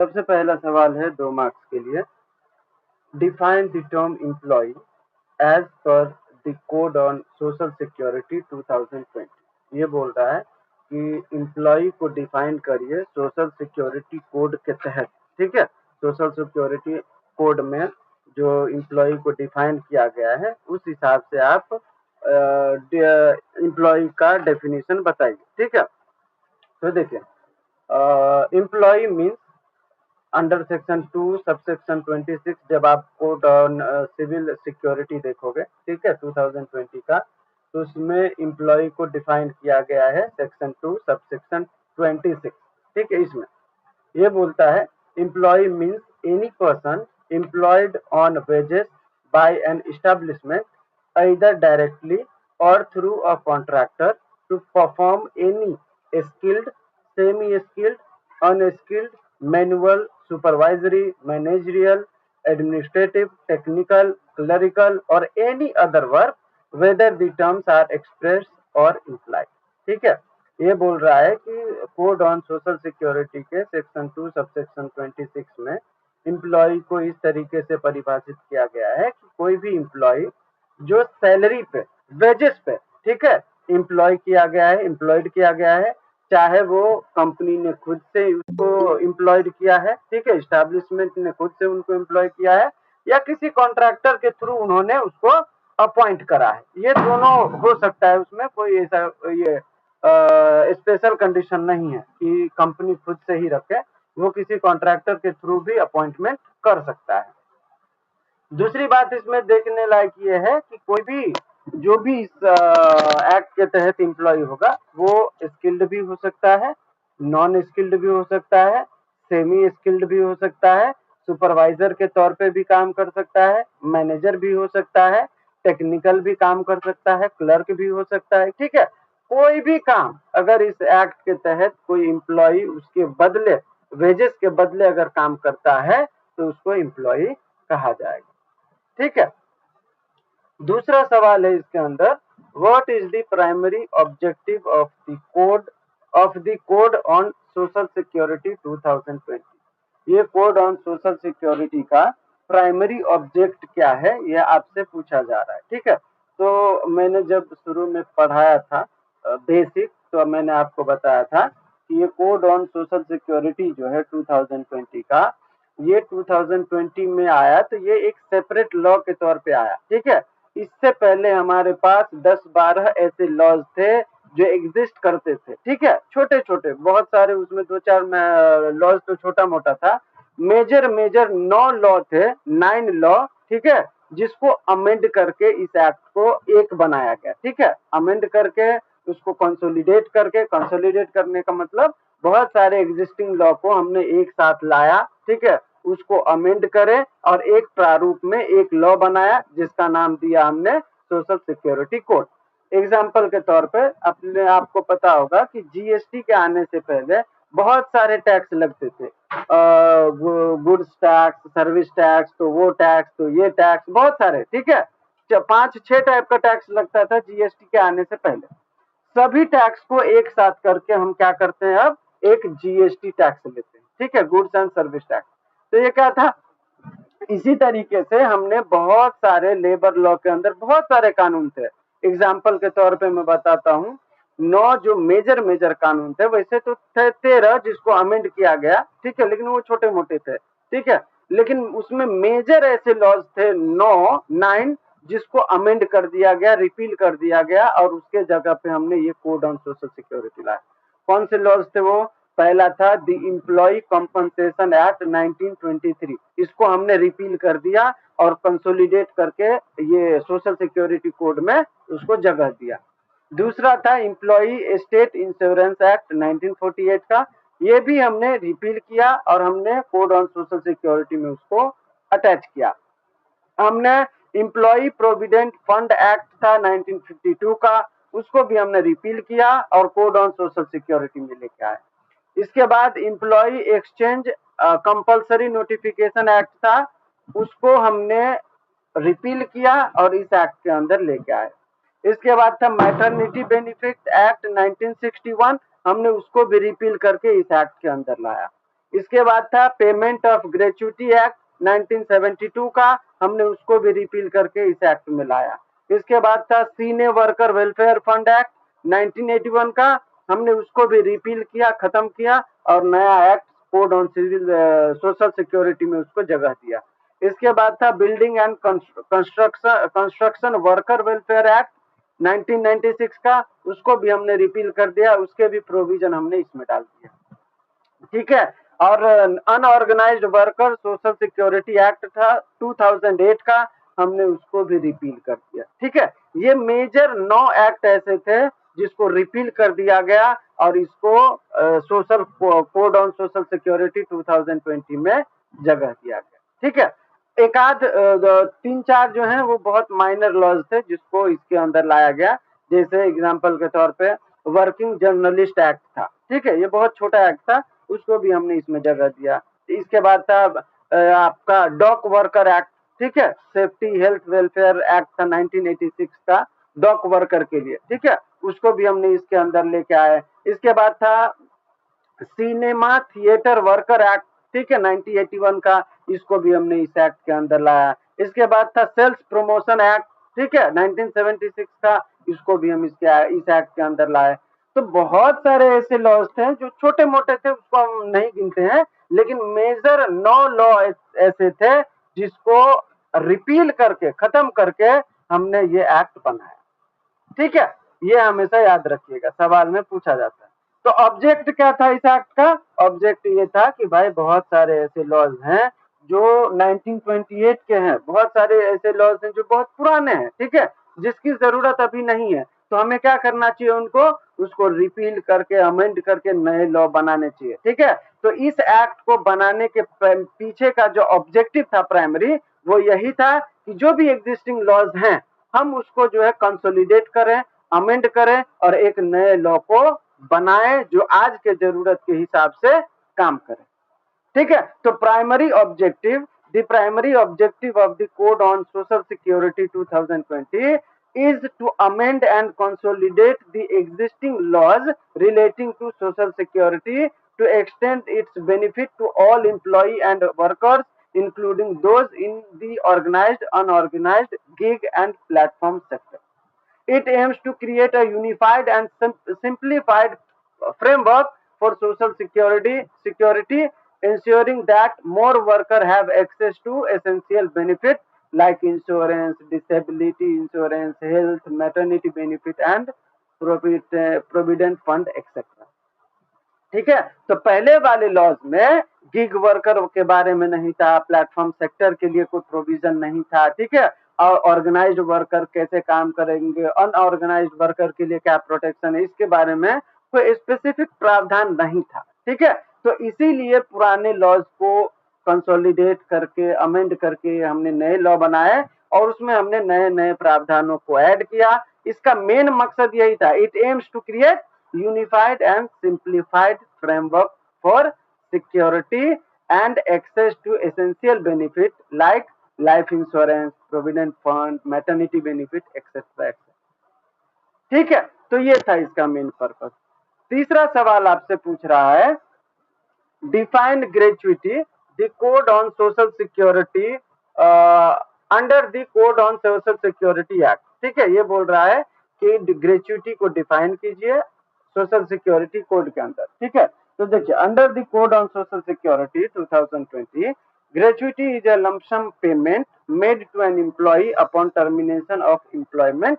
सबसे पहला सवाल है 2 मार्क्स के लिए। Define the term employee as per the code on social security 2020। ये बोल रहा है कि एम्प्लॉय को डिफाइन करिए सोशल सिक्योरिटी कोड के तहत। ठीक है, सोशल सिक्योरिटी कोड में जो एम्प्लॉय को डिफाइन किया गया है उस हिसाब से आप एम्प्लॉय का डेफिनेशन बताइए। ठीक है, तो देखिए employee means under section 2 subsection 26 जब आप कोड ऑन सिविल सिक्योरिटी देखोगे, ठीक है, 2020 का, तो उसमें एम्प्लॉय को डिफाइन किया गया है सेक्शन 2 सबसेक्शन 26। ठीक है, इसमें ये बोलता है employee means any person employed on wages by an establishment either directly or through a contractor to perform any skilled, semi-skilled, unskilled, manual, supervisory, managerial, administrative, technical, clerical or any other work whether the terms are expressed or implied। ठीक है, ये बोल रहा है कि code on social security के section 2 subsection 26 में employ को इस तरीके से परिभाषित किया गया है कि कोई भी एम्प्लॉय जो सैलरी पे, वेजेस पे, ठीक है, एम्प्लॉय किया गया है, एम्प्लॉयड किया गया है, चाहे वो कंपनी ने खुद से उसको एम्प्लॉयड किया है, ठीक है, एस्टैब्लिशमेंट ने खुद से उनको एम्प्लॉय किया है या किसी कॉन्ट्रैक्टर के थ्रू उन्होंने उसको अपॉइंट करा है। ये दोनों हो सकता है, उसमें कोई ऐसा ये स्पेशल कंडीशन नहीं है कि कंपनी खुद से ही रखे, वो किसी कॉन्ट्रैक्टर के थ्रू भी अपॉइंटमेंट कर सकता है। दूसरी बात इसमें देखने लायक ये है कि कोई भी जो भी इस एक्ट के तहत एम्प्लॉय होगा वो स्किल्ड भी हो सकता है, नॉन स्किल्ड भी हो सकता है, सेमी स्किल्ड भी हो सकता है, सुपरवाइजर के तौर पे भी काम कर सकता है, मैनेजर भी हो सकता है, टेक्निकल भी काम कर सकता है, क्लर्क भी हो सकता है। ठीक है, कोई भी काम अगर इस एक्ट के तहत कोई एम्प्लॉय उसके बदले, वेजेस के बदले अगर काम करता है तो उसको एम्प्लॉय कहा जाएगा। ठीक है, दूसरा सवाल है इसके अंदर, what is the primary objective of the code on social security 2020। ये कोड ऑन सोशल सिक्योरिटी का प्राइमरी ऑब्जेक्ट क्या है, ये आपसे पूछा जा रहा है। ठीक है, तो मैंने जब शुरू में पढ़ाया था बेसिक, तो मैंने आपको बताया था कि ये कोड ऑन सोशल सिक्योरिटी जो है 2020 का, ये 2020 में आया, तो ये एक सेपरेट लॉ के तौर पे आया। ठीक है, इससे पहले हमारे पास 10-12 ऐसे लॉज थे जो एग्जिस्ट करते थे। ठीक है, छोटे छोटे बहुत सारे, उसमें 2-4 लॉज तो छोटा मोटा था, मेजर 9 लॉ थे, 9 लॉ। ठीक है, जिसको अमेंड करके इस एक्ट को एक बनाया गया। ठीक है, अमेंड करके उसको कंसोलिडेट करने का मतलब बहुत सारे एग्जिस्टिंग लॉ को हमने एक साथ लाया। ठीक है, उसको अमेंड करे और एक प्रारूप में एक लॉ बनाया जिसका नाम दिया हमने सोशल सिक्योरिटी कोड। एग्जाम्पल के तौर पे अपने आपको पता होगा कि जीएसटी के आने से पहले बहुत सारे टैक्स लगते थे, गुड्स टैक्स, सर्विस टैक्स, तो वो टैक्स, तो ये टैक्स, बहुत सारे। ठीक है, 5-6 टाइप का टैक्स लगता था जीएसटी के आने से पहले। सभी टैक्स को एक साथ करके हम क्या करते हैं, अब एक जीएसटी टैक्स लेते हैं। ठीक है, गुड्स एंड सर्विस टैक्स। तो ये क्या था, इसी तरीके से हमने बहुत सारे लेबर लॉ के अंदर बहुत सारे कानून थे। एग्जाम्पल के तौर पे मैं बताता हूँ, 9 जो मेजर कानून थे, वैसे तो थे 13 जिसको अमेंड किया गया। ठीक है, लेकिन वो छोटे मोटे थे। ठीक है, लेकिन उसमें मेजर ऐसे लॉज थे 9 जिसको अमेंड कर दिया गया, रिपील कर दिया गया, और उसके जगह पे हमने ये कोड ऑन सोशल सिक्योरिटी लाया। कौन से लॉज थे वो, पहला था द एम्प्लॉय कंपनसेशन एक्ट 1923, इसको हमने रिपील कर दिया और कंसोलिडेट करके ये सोशल सिक्योरिटी कोड में उसको जगह दिया। दूसरा था एम्प्लॉय स्टेट इंश्योरेंस एक्ट 1948 का, ये भी हमने रिपील किया और हमने कोड ऑन सोशल सिक्योरिटी में उसको अटैच किया। हमने एम्प्लॉय प्रोविडेंट फंड एक्ट था 1952 का, उसको भी हमने रिपील किया और कोड ऑन सोशल सिक्योरिटी में लेके आए। इसके बाद employment exchange compulsory notification act था, उसको हमने रिपील किया और इस एक्ट के अंदर लेके आए। इसके बाद था मैटरनिटी बेनिफिट एक्ट 1961, हमने उसको भी रिपील करके इस एक्ट के अंदर लाया। इसके बाद था पेमेंट ऑफ ग्रेचुटी एक्ट 1972 का, हमने उसको भी रिपील करके इस एक्ट में लाया। इसके बाद था सीने वर्कर वेलफेयर फंड एक्ट 1981 का, हमने उसको भी रिपील किया, खत्म किया और नया act code on civil social security में उसको जगह दिया। इसके बाद था building and construction worker welfare act 1996 का, उसको भी हमने रिपील कर दिया, उसके भी प्रोविजन हमने इसमें डाल दिया। ठीक है। और unorganised worker social security act था 2008 का, हमने उसको भी रिपील कर दिया। ठीक है। ये मेजर 9 एक्ट ऐसे थे जिसको रिपील कर दिया गया और इसको social code on social security 2020 में जगह दिया गया। ठीक है। एक आध 3-4 जो हैं वो बहुत माइनर लॉज थे जिसको इसके अंदर लाया गया, जैसे एग्जांपल के तौर पे वर्किंग जर्नलिस्ट एक्ट था। ठीक है, ये बहुत छोटा एक्ट था, उसको भी हमने इसमें जगह दिया। इसके बाद था आपका डॉक वर्कर एक्ट। ठीक है, सेफ्टी हेल्थ वेलफेयर एक्ट था 1986 का, डॉक वर्कर के लिए। ठीक है, उसको भी हमने इसके अंदर लेके आए। इसके बाद था सिनेमा थिएटर वर्कर एक्ट। ठीक है, 1981 का, इसको भी हमने इस एक्ट के अंदर लाया। इसके बाद था सेल्स प्रमोशन एक्ट। ठीक है, 1976 का, इसको भी हम इस एक्ट के अंदर लाए। तो बहुत सारे ऐसे लॉज थे जो छोटे मोटे थे, उसको हम नहीं गिनते हैं, लेकिन मेजर 9 लॉ ऐसे थे जिसको रिपील करके खत्म करके हमने ये एक्ट बनाया। ठीक है, ये हमेशा याद रखिएगा, सवाल में पूछा जाता है। तो ऑब्जेक्ट क्या था इस एक्ट का? ऑब्जेक्ट ये था कि भाई बहुत सारे ऐसे लॉज हैं जो 1928 के हैं, बहुत सारे ऐसे लॉज हैं जो बहुत पुराने हैं। ठीक है, जिसकी जरूरत अभी नहीं है, तो हमें क्या करना चाहिए, उनको उसको रिपील करके अमेंड करके नए लॉ बनाने चाहिए। ठीक है, तो इस एक्ट को बनाने के पीछे का जो ऑब्जेक्टिव था प्राइमरी, वो यही था कि जो भी एग्जिस्टिंग लॉज हैं हम उसको जो है कंसोलिडेट करें, अमेंड करें और एक नए लॉ को बनाएं जो आज के जरूरत के हिसाब से काम करे। ठीक है, तो primary objective, the primary objective of the code on social security 2020 is to amend and consolidate the existing laws relating to social security to extend its benefit to all employee and workers, including those in the organized, unorganized, gig and platform sector. It aims to create a unified and simplified framework for social security, ensuring that more workers have access to essential benefits like insurance, disability insurance, health, maternity benefit, and provident fund, etc. ठीक है, तो पहले वाले laws में gig worker के बारे में नहीं था, प्लेटफॉर्म सेक्टर के लिए कोई प्रोविजन नहीं था। ठीक है, और ऑर्गेनाइज्ड वर्कर कैसे काम करेंगे, अनऑर्गेनाइज्ड वर्कर के लिए क्या प्रोटेक्शन है, इसके बारे में कोई स्पेसिफिक प्रावधान नहीं था। ठीक है, तो इसीलिए पुराने लॉज को कंसोलिडेट करके अमेंड करके हमने नए लॉ बनाए और उसमें हमने नए नए प्रावधानों को ऐड किया। इसका मेन मकसद यही था, it aims to create unified and simplified framework for security and access to essential benefit like life insurance, provident fund, maternity benefit, etc. ठीक है, तो ये था इसका मेन पर्पस। तीसरा सवाल आपसे पूछ रहा है, define gratuity the code on social security under the code on social security act. ठीक है, ये बोल रहा है कि ग्रेचुइटी को डिफाइन कीजिए सोशल सिक्योरिटी कोड के अंदर। ठीक है, तो देखिए, under the code on social security 2020, gratuity is a lump sum payment made to an employee upon termination of employment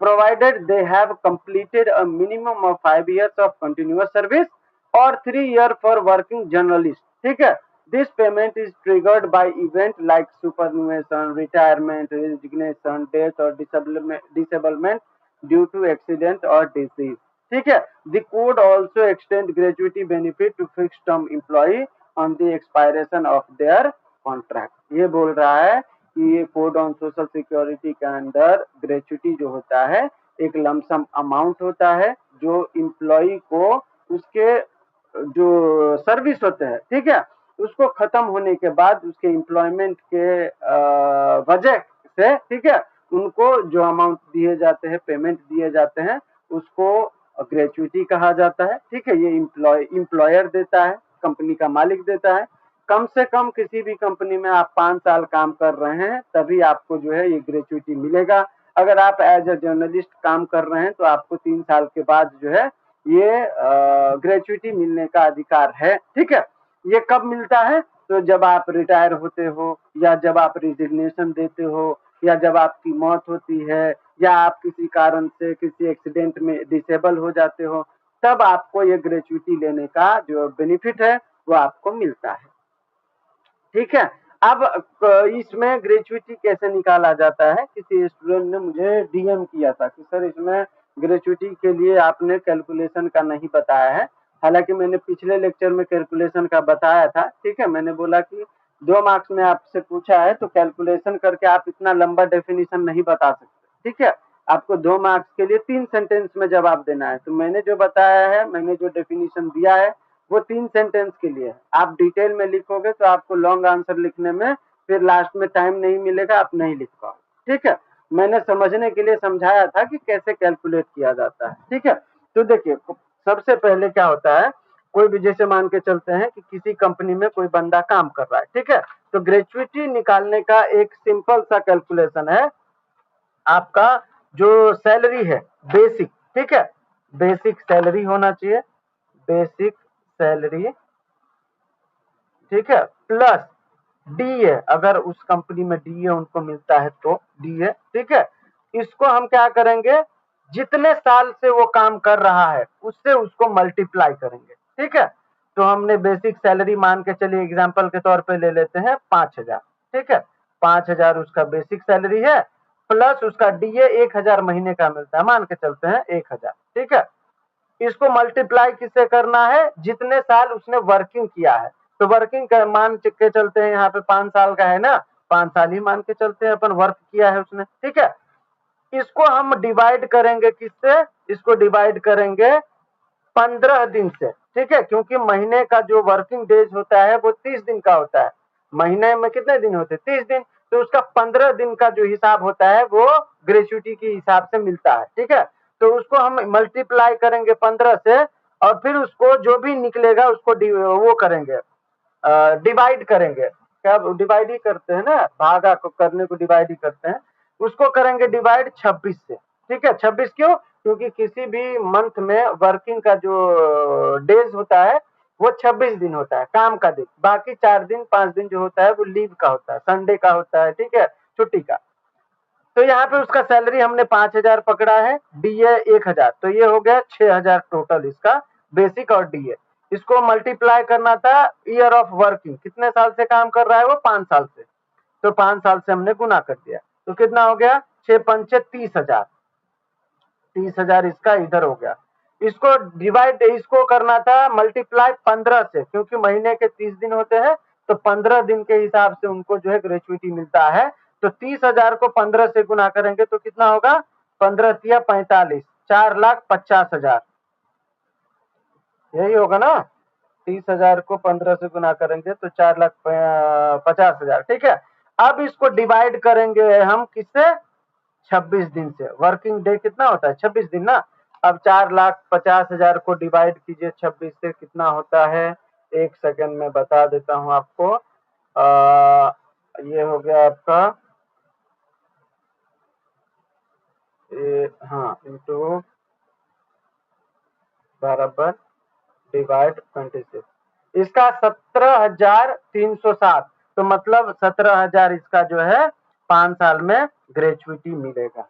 provided they have completed a minimum of 5 years of continuous service or 3 years for working journalist. ठीक है, this payment is triggered by event like superannuation, retirement, resignation, death or disablement due to accident or disease. ठीक है, the code also extend gratuity benefit to fixed term employee on the expiration of their contract. ये बोल रहा है कि ये code on social security के अंदर ग्रेचुटी जो होता है एक लमसम अमाउंट होता है जो एम्प्लॉय को उसके जो सर्विस होते हैं, ठीक है, उसको खत्म होने के बाद उसके एम्प्लॉयमेंट के वजह से, ठीक है, उनको जो अमाउंट दिए जाते हैं, पेमेंट दिए जाते हैं, उसको ग्रेचुटी कहा जाता है। ठीक है, ये एम्प्लॉयर देता है कंपनी का मालिक देता है। कम से कम किसी भी कंपनी में आप 5 साल काम कर रहे हैं तभी आपको जो है ये ग्रेच्युटी मिलेगा। अगर आप एज अ जर्नलिस्ट काम कर रहे हैं तो आपको 3 साल के बाद जो है ये ग्रेच्युटी मिलने का अधिकार है। ठीक है, ये कब मिलता है? तो जब आप रिटायर होते हो, या जब आप रिजिग्नेशन देते हो, या जब आपकी मौत होती है, या आप किसी कारण से किसी एक्सीडेंट में डिसेबल हो जाते हो, तब आपको ये ग्रेच्युटी लेने का जो बेनिफिट है वो आपको मिलता है। ठीक है, अब इसमें ग्रेच्युटी कैसे निकाला जाता है? किसी स्टूडेंट ने मुझे डीएम किया था कि सर इसमें ग्रेच्युटी के लिए आपने कैलकुलेशन का नहीं बताया है। हालांकि मैंने पिछले लेक्चर में कैलकुलेशन का बताया था। ठीक है, मैंने बोला कि 2 मार्क्स में आपसे पूछा है तो कैलकुलेशन करके आप इतना लंबा डेफिनेशन नहीं बता सकते। ठीक है, आपको 2 मार्क्स के लिए 3 सेंटेंस में जवाब देना है। तो मैंने जो बताया है, मैंने जो डेफिनेशन दिया है वो 3 सेंटेंस के लिए है। आप डिटेल में लिखोगे तो आपको लॉन्ग आंसर लिखने में फिर लास्ट में टाइम नहीं मिलेगा, आप नहीं लिख पाओगे। ठीक है, मैंने समझने के लिए समझाया था कि कैसे कैलकुलेट किया जाता है। ठीक है, तो देखिए सबसे पहले क्या होता है, कोई भी जैसे मान के चलते हैं कि किसी कंपनी में कोई बंदा काम कर रहा है। ठीक है, तो ग्रेच्युटी निकालने का एक सिंपल सा कैलकुलेशन है, आपका जो सैलरी है बेसिक, ठीक है, बेसिक सैलरी होना चाहिए, बेसिक सैलरी, ठीक है, प्लस डीए, अगर उस कंपनी में डीए उनको मिलता है तो डीए। ठीक है, इसको हम क्या करेंगे, जितने साल से वो काम कर रहा है उससे उसको मल्टीप्लाई करेंगे। ठीक है, तो हमने बेसिक सैलरी मान के चलिए एग्जांपल के तौर पे ले लेते हैं 5,000। ठीक है, 5,000 उसका बेसिक सैलरी है, प्लस उसका डीए 1,000 महीने का मिलता है, मान के चलते हैं 1,000। ठीक है, इसको मल्टीप्लाई किससे करना है, जितने साल उसने वर्किंग किया है। तो वर्किंग का मान के चलते हैं, यहाँ पे 5 साल का है ना, 5 साल ही मान के चलते हैं अपन, वर्क किया है उसने। ठीक है, इसको हम डिवाइड करेंगे किससे, इसको डिवाइड करेंगे 15 दिन से। ठीक है, क्योंकि महीने का जो वर्किंग डेज होता है वो 30 दिन का होता है। महीने में कितने दिन होते हैं? 30 दिन। तो उसका 15 दिन का जो हिसाब होता है वो ग्रेच्युटी के हिसाब से मिलता है। ठीक है, तो उसको हम मल्टीप्लाई करेंगे 15 से, और फिर उसको जो भी निकलेगा उसको वो करेंगे, डिवाइड करेंगे। क्या डिवाइड ही करते हैं ना, भागा को करने को डिवाइड ही करते हैं, उसको करेंगे डिवाइड 26 से। ठीक है, 26 क्यों? क्योंकि किसी भी मंथ में वर्किंग का जो डेज होता है वो 26 दिन होता है, काम का दिन। बाकी 4 दिन 5 दिन जो होता है वो लीव का होता है, संडे का होता है। ठीक है, छुट्टी का। तो यहाँ पे उसका सैलरी हमने 5,000 पकड़ा है, डीए 1,000, तो ये हो गया 6,000 टोटल इसका बेसिक और डीए। इसको मल्टीप्लाई करना था ईयर ऑफ वर्किंग, कितने साल से काम कर रहा है वो, 5 साल से। तो 5 साल से हमने गुना कर दिया, तो कितना हो गया, 6 पंचे 30,000, 30,000 इसका इधर हो गया। इसको डिवाइड, इसको करना था मल्टीप्लाई 15 से, क्योंकि महीने के 30 दिन होते हैं, तो 15 दिन के हिसाब से उनको जो है ग्रेच्युटी मिलता है। तो 30,000 को 15 से गुना करेंगे तो कितना होगा, 15 तिया 45, 4,50,000, यही होगा ना। 30,000 को 15 से गुना करेंगे तो 4,50,000। ठीक है, अब इसको डिवाइड करेंगे हम किससे, 26 दिन से। वर्किंग डे कितना होता है, 26 दिन ना। अब 4,50,000 को डिवाइड कीजिए 26 से, कितना होता है, एक सेकंड में बता देता हूं आपको। ये हो गया आपका हाँ, इंटू बराबर डिवाइड 26, इसका 17,360, तो मतलब 17,000 इसका जो है 5 साल में ग्रेच्युटी मिलेगा।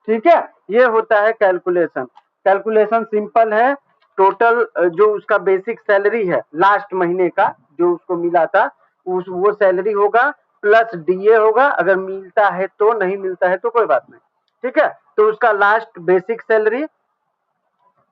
ठीक है, ये होता है कैलकुलेशन। कैलकुलेशन सिंपल है। टोटल जो उसका बेसिक सैलरी है लास्ट महीने का जो उसको मिला था, उस वो सैलरी होगा, प्लस डीए होगा, अगर मिलता है तो, नहीं मिलता है तो कोई बात नहीं। ठीक है, तो उसका last basic salary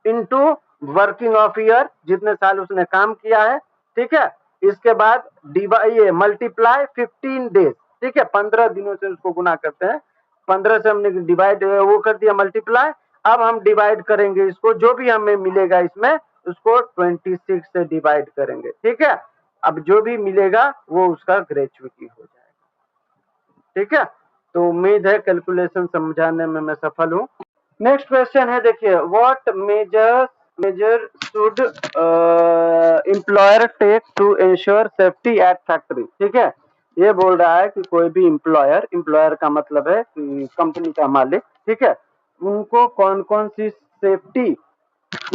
into working of year, जितने साल उसने काम किया है। ठीक है, इसके बाद ये मल्टीप्लाई 15 डेज। ठीक है, 15 दिनों से उसको गुना करते हैं, 15 से हमने डिवाइड वो कर दिया मल्टीप्लाई। अब हम डिवाइड करेंगे इसको, जो भी हमें मिलेगा इसमें उसको 26 से डिवाइड करेंगे। ठीक है, अब जो भी मिलेगा वो उसका ग्रेच्युटी हो जाएगा। ठीक है, तो उम्मीद है कैलकुलेशन समझाने में मैं सफल हूँ। नेक्स्ट क्वेश्चन है, देखिए, what measures measure should employer take to ensure safety at factory. ठीक है, ये बोल रहा है कि कोई भी एम्प्लॉयर का मतलब है कि कंपनी का मालिक, ठीक है, उनको कौन कौन सी सेफ्टी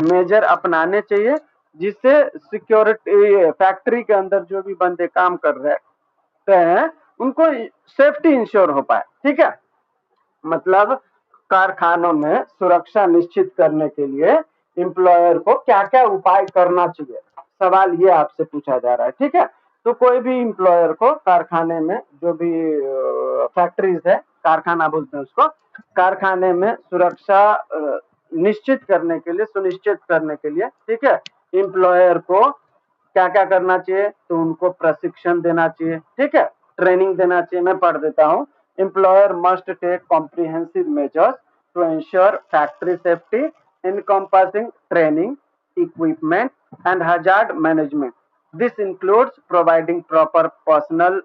मेजर अपनाने चाहिए जिससे सिक्योरिटी फैक्ट्री के अंदर जो भी बंदे काम कर रहे हैं उनको सेफ्टी इंश्योर हो पाए। ठीक है, मतलब कारखानों में सुरक्षा निश्चित करने के लिए एम्प्लॉयर को क्या क्या उपाय करना चाहिए, सवाल ये आपसे पूछा जा रहा है। ठीक है, तो कोई भी एम्प्लॉयर को कारखाने में जो भी फैक्ट्रीज है, कारखाना बोलते हैं उसको, कारखाने में सुरक्षा निश्चित करने के लिए, सुनिश्चित करने के लिए, ठीक है, एम्प्लॉयर को क्या क्या करना चाहिए, तो उनको प्रशिक्षण देना चाहिए। ठीक है, ट्रेनिंग देना चाहिए। मैं पढ़ देता हूँ। Employer must take comprehensive measures to ensure factory safety encompassing training, equipment, and hazard management. This includes providing proper personal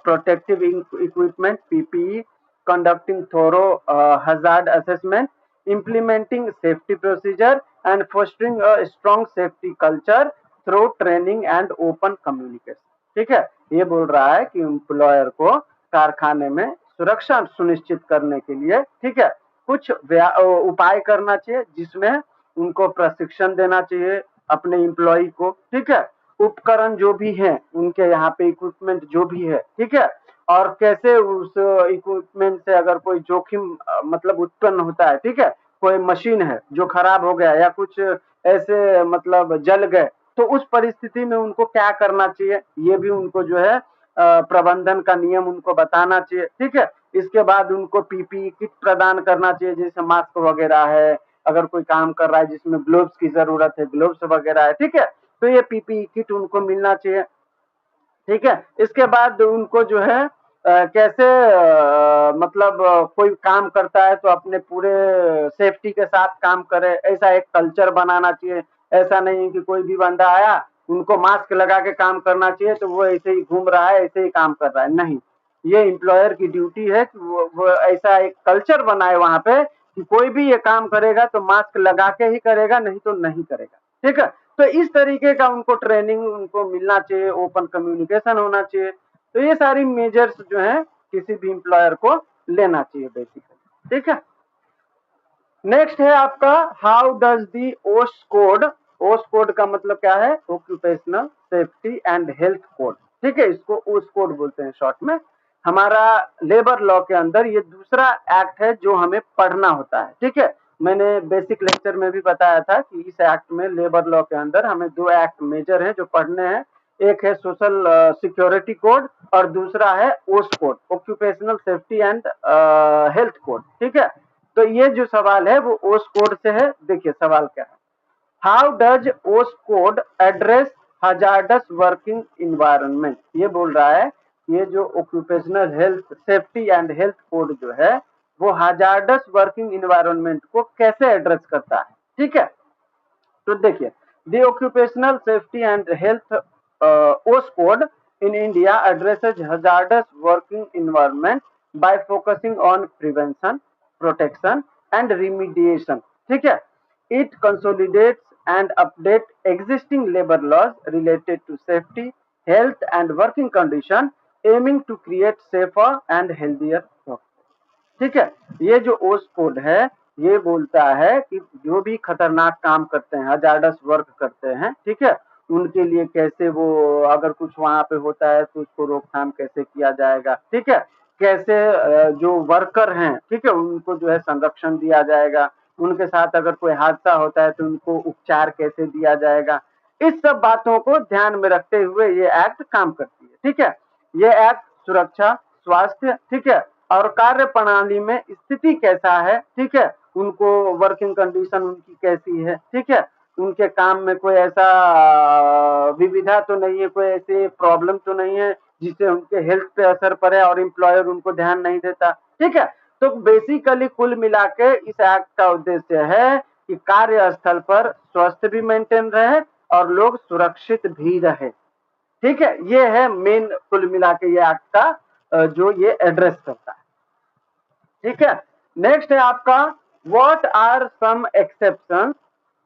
protective equipment (PPE), conducting thorough hazard assessment, implementing safety procedure, and fostering a strong safety culture through training and open communication. ठीक है, ये बोल रहा है कि employer को कारखाने में सुरक्षा सुनिश्चित करने के लिए, ठीक है, कुछ उपाय करना चाहिए जिसमें उनको प्रशिक्षण देना चाहिए अपने एम्प्लॉय को। ठीक है, उपकरण जो भी है उनके यहाँ पे इक्विपमेंट जो भी है, ठीक है, और कैसे उस इक्विपमेंट से अगर कोई जोखिम मतलब उत्पन्न होता है, ठीक है, कोई मशीन है जो खराब हो गया या कुछ ऐसे मतलब जल गए, तो उस परिस्थिति में उनको क्या करना चाहिए, ये भी उनको जो है प्रबंधन का नियम उनको बताना चाहिए। ठीक है, इसके बाद उनको पीपीई किट प्रदान करना चाहिए, जैसे मास्क वगैरह है, अगर कोई काम कर रहा है जिसमें ग्लोव्स की जरूरत है, ग्लोव्स वगैरह है, ठीक है, तो ये पीपीई किट उनको मिलना चाहिए। ठीक है, इसके बाद उनको जो है कैसे मतलब कोई काम करता है तो अपने पूरे सेफ्टी के साथ काम करे, ऐसा एक कल्चर बनाना चाहिए। ऐसा नहीं कि कोई भी बंदा आया उनको मास्क लगा के काम करना चाहिए तो वो ऐसे ही घूम रहा है, ऐसे ही काम कर रहा है, नहीं। ये एम्प्लॉयर की ड्यूटी है कि वो ऐसा एक कल्चर बनाए वहां पे कि कोई भी ये काम करेगा तो मास्क लगा के ही करेगा, नहीं तो नहीं करेगा। ठीक है, तो इस तरीके का उनको ट्रेनिंग उनको मिलना चाहिए, ओपन कम्युनिकेशन होना चाहिए। तो ये सारी मेजर्स जो है किसी भी एम्प्लॉयर को लेना चाहिए बेसिकली। ठीक है, नेक्स्ट है आपका हाउ डज दी ओस कोड। ओस कोड का मतलब क्या है, occupational safety and health code. ठीक है, इसको ओस कोड बोलते हैं शॉर्ट में। हमारा लेबर लॉ के अंदर ये दूसरा एक्ट है जो हमें पढ़ना होता है। ठीक है, मैंने बेसिक लेक्चर में भी बताया था कि इस एक्ट में, लेबर लॉ के अंदर हमें दो एक्ट मेजर हैं जो पढ़ने हैं। एक है सोशल सिक्योरिटी कोड और दूसरा है ओस code, occupational safety and health code. ठीक है, तो ये जो सवाल है वो ओस कोड से है। देखिए सवाल क्या है, हाउ डज ओस code address hazardous working environment. ये बोल रहा है ये जो occupational health safety and health code जो है वो हजार्डस वर्किंग इन्वायरमेंट को कैसे एड्रेस करता है। ठीक है, तो देखिए, the occupational safety and health ओस code in India addresses hazardous working environment by focusing on prevention, protection, and remediation. ठीक है, it consolidates and updates existing labor laws related to safety, health, and working condition, aiming to create safer and healthier work. ठीक है, ये जो ओस code है ये बोलता है कि जो भी खतरनाक काम करते हैं, हजार्डस वर्क करते हैं, ठीक है, उनके लिए कैसे वो अगर कुछ वहां पे होता है तो उसको रोकथाम कैसे किया जाएगा। ठीक है, कैसे जो वर्कर हैं, ठीक है, उनको जो है संरक्षण दिया जाएगा, उनके साथ अगर कोई हादसा होता है तो उनको उपचार कैसे दिया जाएगा। इस सब बातों को ध्यान में रखते हुए ये एक्ट काम करती है। ठीक है, ये एक्ट सुरक्षा, स्वास्थ्य, ठीक है, और कार्य प्रणाली में स्थिति कैसा है, ठीक है, उनको वर्किंग कंडीशन उनकी कैसी है, ठीक है, उनके काम में कोई ऐसा विविधा तो नहीं है, कोई ऐसी प्रॉब्लम तो नहीं है जिससे उनके हेल्थ पे असर पड़े और एम्प्लॉयर उनको ध्यान नहीं देता। ठीक है, तो बेसिकली कुल मिला के इस एक्ट का उद्देश्य है कि कार्यस्थल पर स्वास्थ्य भी मेंटेन रहे और लोग सुरक्षित भी रहे। ठीक है, ये है मेन कुल मिला के ये एक्ट का जो ये एड्रेस करता है। ठीक है, नेक्स्ट है आपका what are some exceptions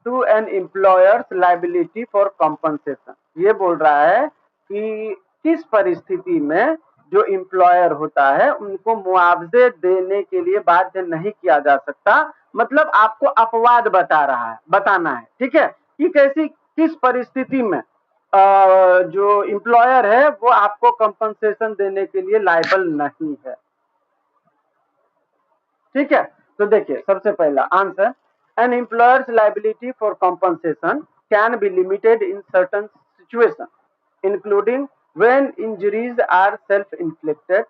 to an employer's liability for compensation. ये बोल रहा है कि किस परिस्थिति में जो एम्प्लॉयर होता है उनको मुआवजे देने के लिए बाध्य नहीं किया जा सकता, मतलब आपको अपवाद बताना है, ठीक है, कि कैसी किस परिस्थिति में जो एम्प्लॉयर है वो आपको कंपनसेशन देने के लिए लायबल नहीं है। ठीक है, तो देखिए सबसे पहला answer, an employer's liability for compensation can be limited in certain situation including when injuries are self inflicted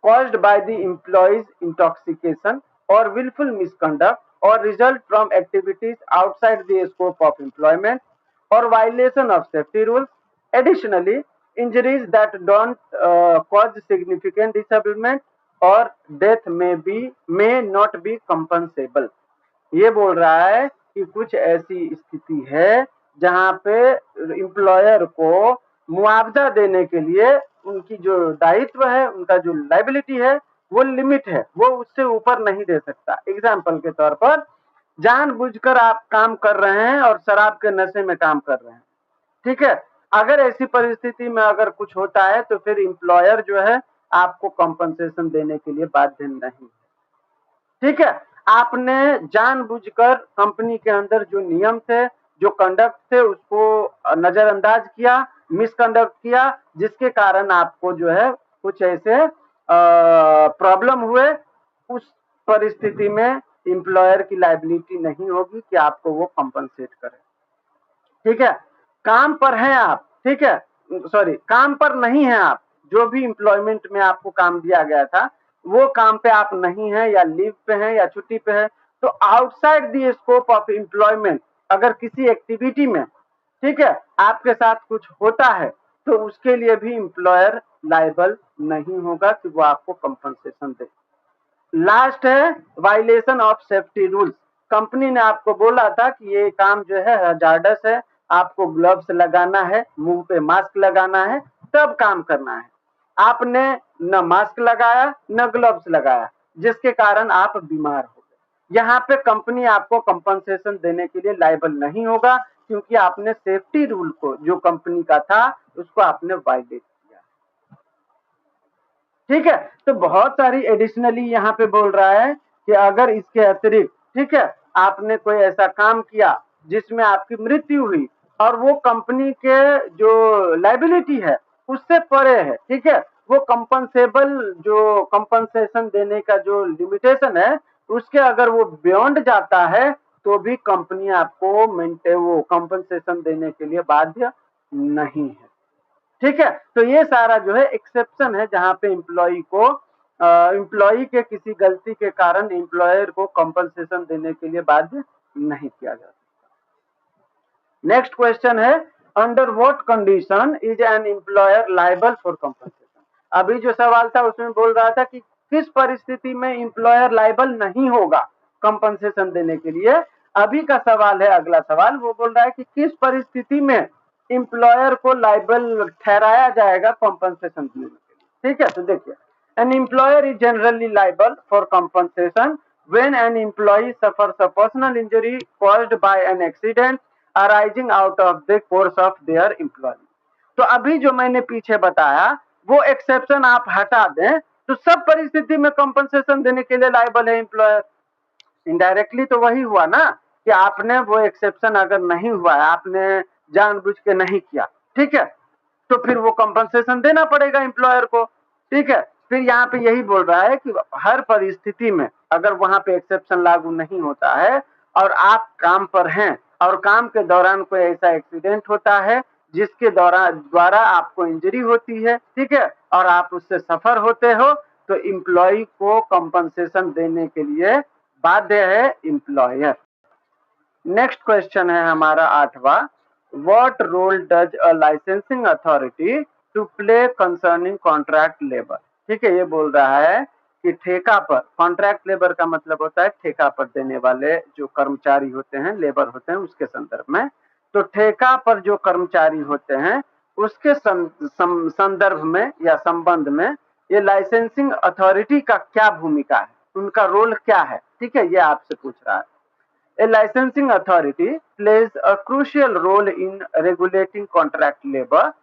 caused by the employee's intoxication or willful misconduct or result from activities outside the scope of employment or violation of safety rules. Additionally, injuries that don't cause significant disablement or death may not be compensable. ये बोल रहा है कि कुछ ऐसी स्थिति है जहां पे एम्प्लॉयर को मुआवजा देने के लिए उनकी जो दायित्व है, उनका जो लायबिलिटी है वो लिमिट है, वो उससे ऊपर नहीं दे सकता। एग्जाम्पल के तौर पर जानबूझकर आप काम कर रहे हैं और शराब के नशे में काम कर रहे हैं, ठीक है, अगर ऐसी परिस्थिति में अगर कुछ होता है तो फिर एम्प्लॉयर जो है आपको कंपनसेशन देने के लिए बाध्य नहीं है। ठीक है, आपने जानबूझकर कंपनी के अंदर जो नियम थे, जो कंडक्ट थे, उसको नजरअंदाज किया, मिसकंडक्ट किया, जिसके कारण आपको जो है कुछ ऐसे प्रॉब्लम हुए, उस परिस्थिति में एम्प्लॉयर की लायबिलिटी नहीं होगी कि आपको वो कंपनसेट करे। ठीक है, काम पर हैं आप, ठीक है, सॉरी काम पर नहीं है आप, जो भी एम्प्लॉयमेंट में आपको काम दिया गया था वो काम पे आप नहीं है या लीव पे हैं या छुट्टी पे है, तो outside the scope of employment अगर किसी एक्टिविटी में, ठीक है, आपके साथ कुछ होता है तो उसके लिए भी एम्प्लॉयर लायबल नहीं होगा कि वो आपको कंपनसेशन दे। लास्ट है violation of safety rules. Company ने आपको बोला था कि ये काम जो है हजार्डस है, आपको ग्लव्स लगाना है, मुंह पे मास्क लगाना है, तब काम करना है। आपने न मास्क लगाया न ग्लव्स लगाया, जिसके कारण आप बीमार हो गए। यहाँ पे कंपनी आपको कंपनसेशन देने के लिए लायबल नहीं होगा, क्योंकि आपने सेफ्टी रूल को जो कंपनी का था उसको आपने वायलेट किया। ठीक है, तो बहुत सारी एडिशनली यहाँ पे बोल रहा है कि अगर इसके अतिरिक्त, ठीक है, आपने कोई ऐसा काम किया जिसमें आपकी मृत्यु हुई और वो कंपनी के जो लायबिलिटी है उससे परे है, ठीक है, वो कंपनसेबल, जो कंपनसेशन देने का जो लिमिटेशन है उसके अगर वो बियॉन्ड जाता है तो भी कंपनी आपको वो कंपनसेशन देने के लिए बाध्य नहीं है। ठीक है, तो ये सारा जो है एक्सेप्शन है जहां पे एम्प्लॉई के किसी गलती के कारण एम्प्लॉयर को कंपनसेशन देने के लिए बाध्य नहीं किया जा सकता। नेक्स्ट क्वेश्चन है, under what condition is an employer liable for compensation. अभी जो सवाल था उसमें बोल रहा था कि किस परिस्थिति में एम्प्लॉयर लायबल नहीं होगा कंपनसेशन देने के लिए। अभी का सवाल है, अगला सवाल, वो बोल रहा है कि किस परिस्थिति में एम्प्लॉयर को लायबल ठहराया जाएगा कंपनसेशन देने के लिए। ठीक है, तो देखिए, an employer is generally liable for compensation when an employee suffers a personal injury caused by an accident arising out of the course of their employment. तो अभी जो मैंने पीछे बताया वो एक्सेप्शन आप हटा दें तो सब परिस्थिति में कंपनसेशन देने के लिए लायबल है एम्प्लॉयर। इनडायरेक्टली तो वही हुआ ना कि आपने वो एक्सेप्शन अगर नहीं हुआ है, आपने जानबूझ के नहीं किया, ठीक है, तो फिर वो कंपनसेशन देना पड़ेगा एम्प्लॉयर को। ठीक है, फिर यहाँ पे यही बोल रहा है कि हर परिस्थिति में अगर वहां पे एक्सेप्शन लागू नहीं होता है और आप काम पर हैं और काम के दौरान कोई ऐसा एक्सीडेंट होता है जिसके द्वारा आपको इंजरी होती है, ठीक है, और आप उससे सफर होते हो, तो एम्प्लॉय को कंपनसेशन देने के लिए बाध्य है एम्प्लॉयर। नेक्स्ट क्वेश्चन है हमारा 8वां, what role does a licensing authority to play concerning contract labour. ठीक है, ये बोल रहा है कि ठेका पर, कॉन्ट्रैक्ट लेबर का मतलब होता है ठेका पर देने वाले जो कर्मचारी होते हैं, लेबर होते हैं, उसके संदर्भ में। तो ठेका पर जो कर्मचारी होते हैं उसके संदर्भ में या संबंध में ये लाइसेंसिंग अथॉरिटी का क्या भूमिका है, उनका रोल क्या है। ठीक है, ये आपसे पूछ रहा है। A licensing authority plays a crucial role in regulating contract labor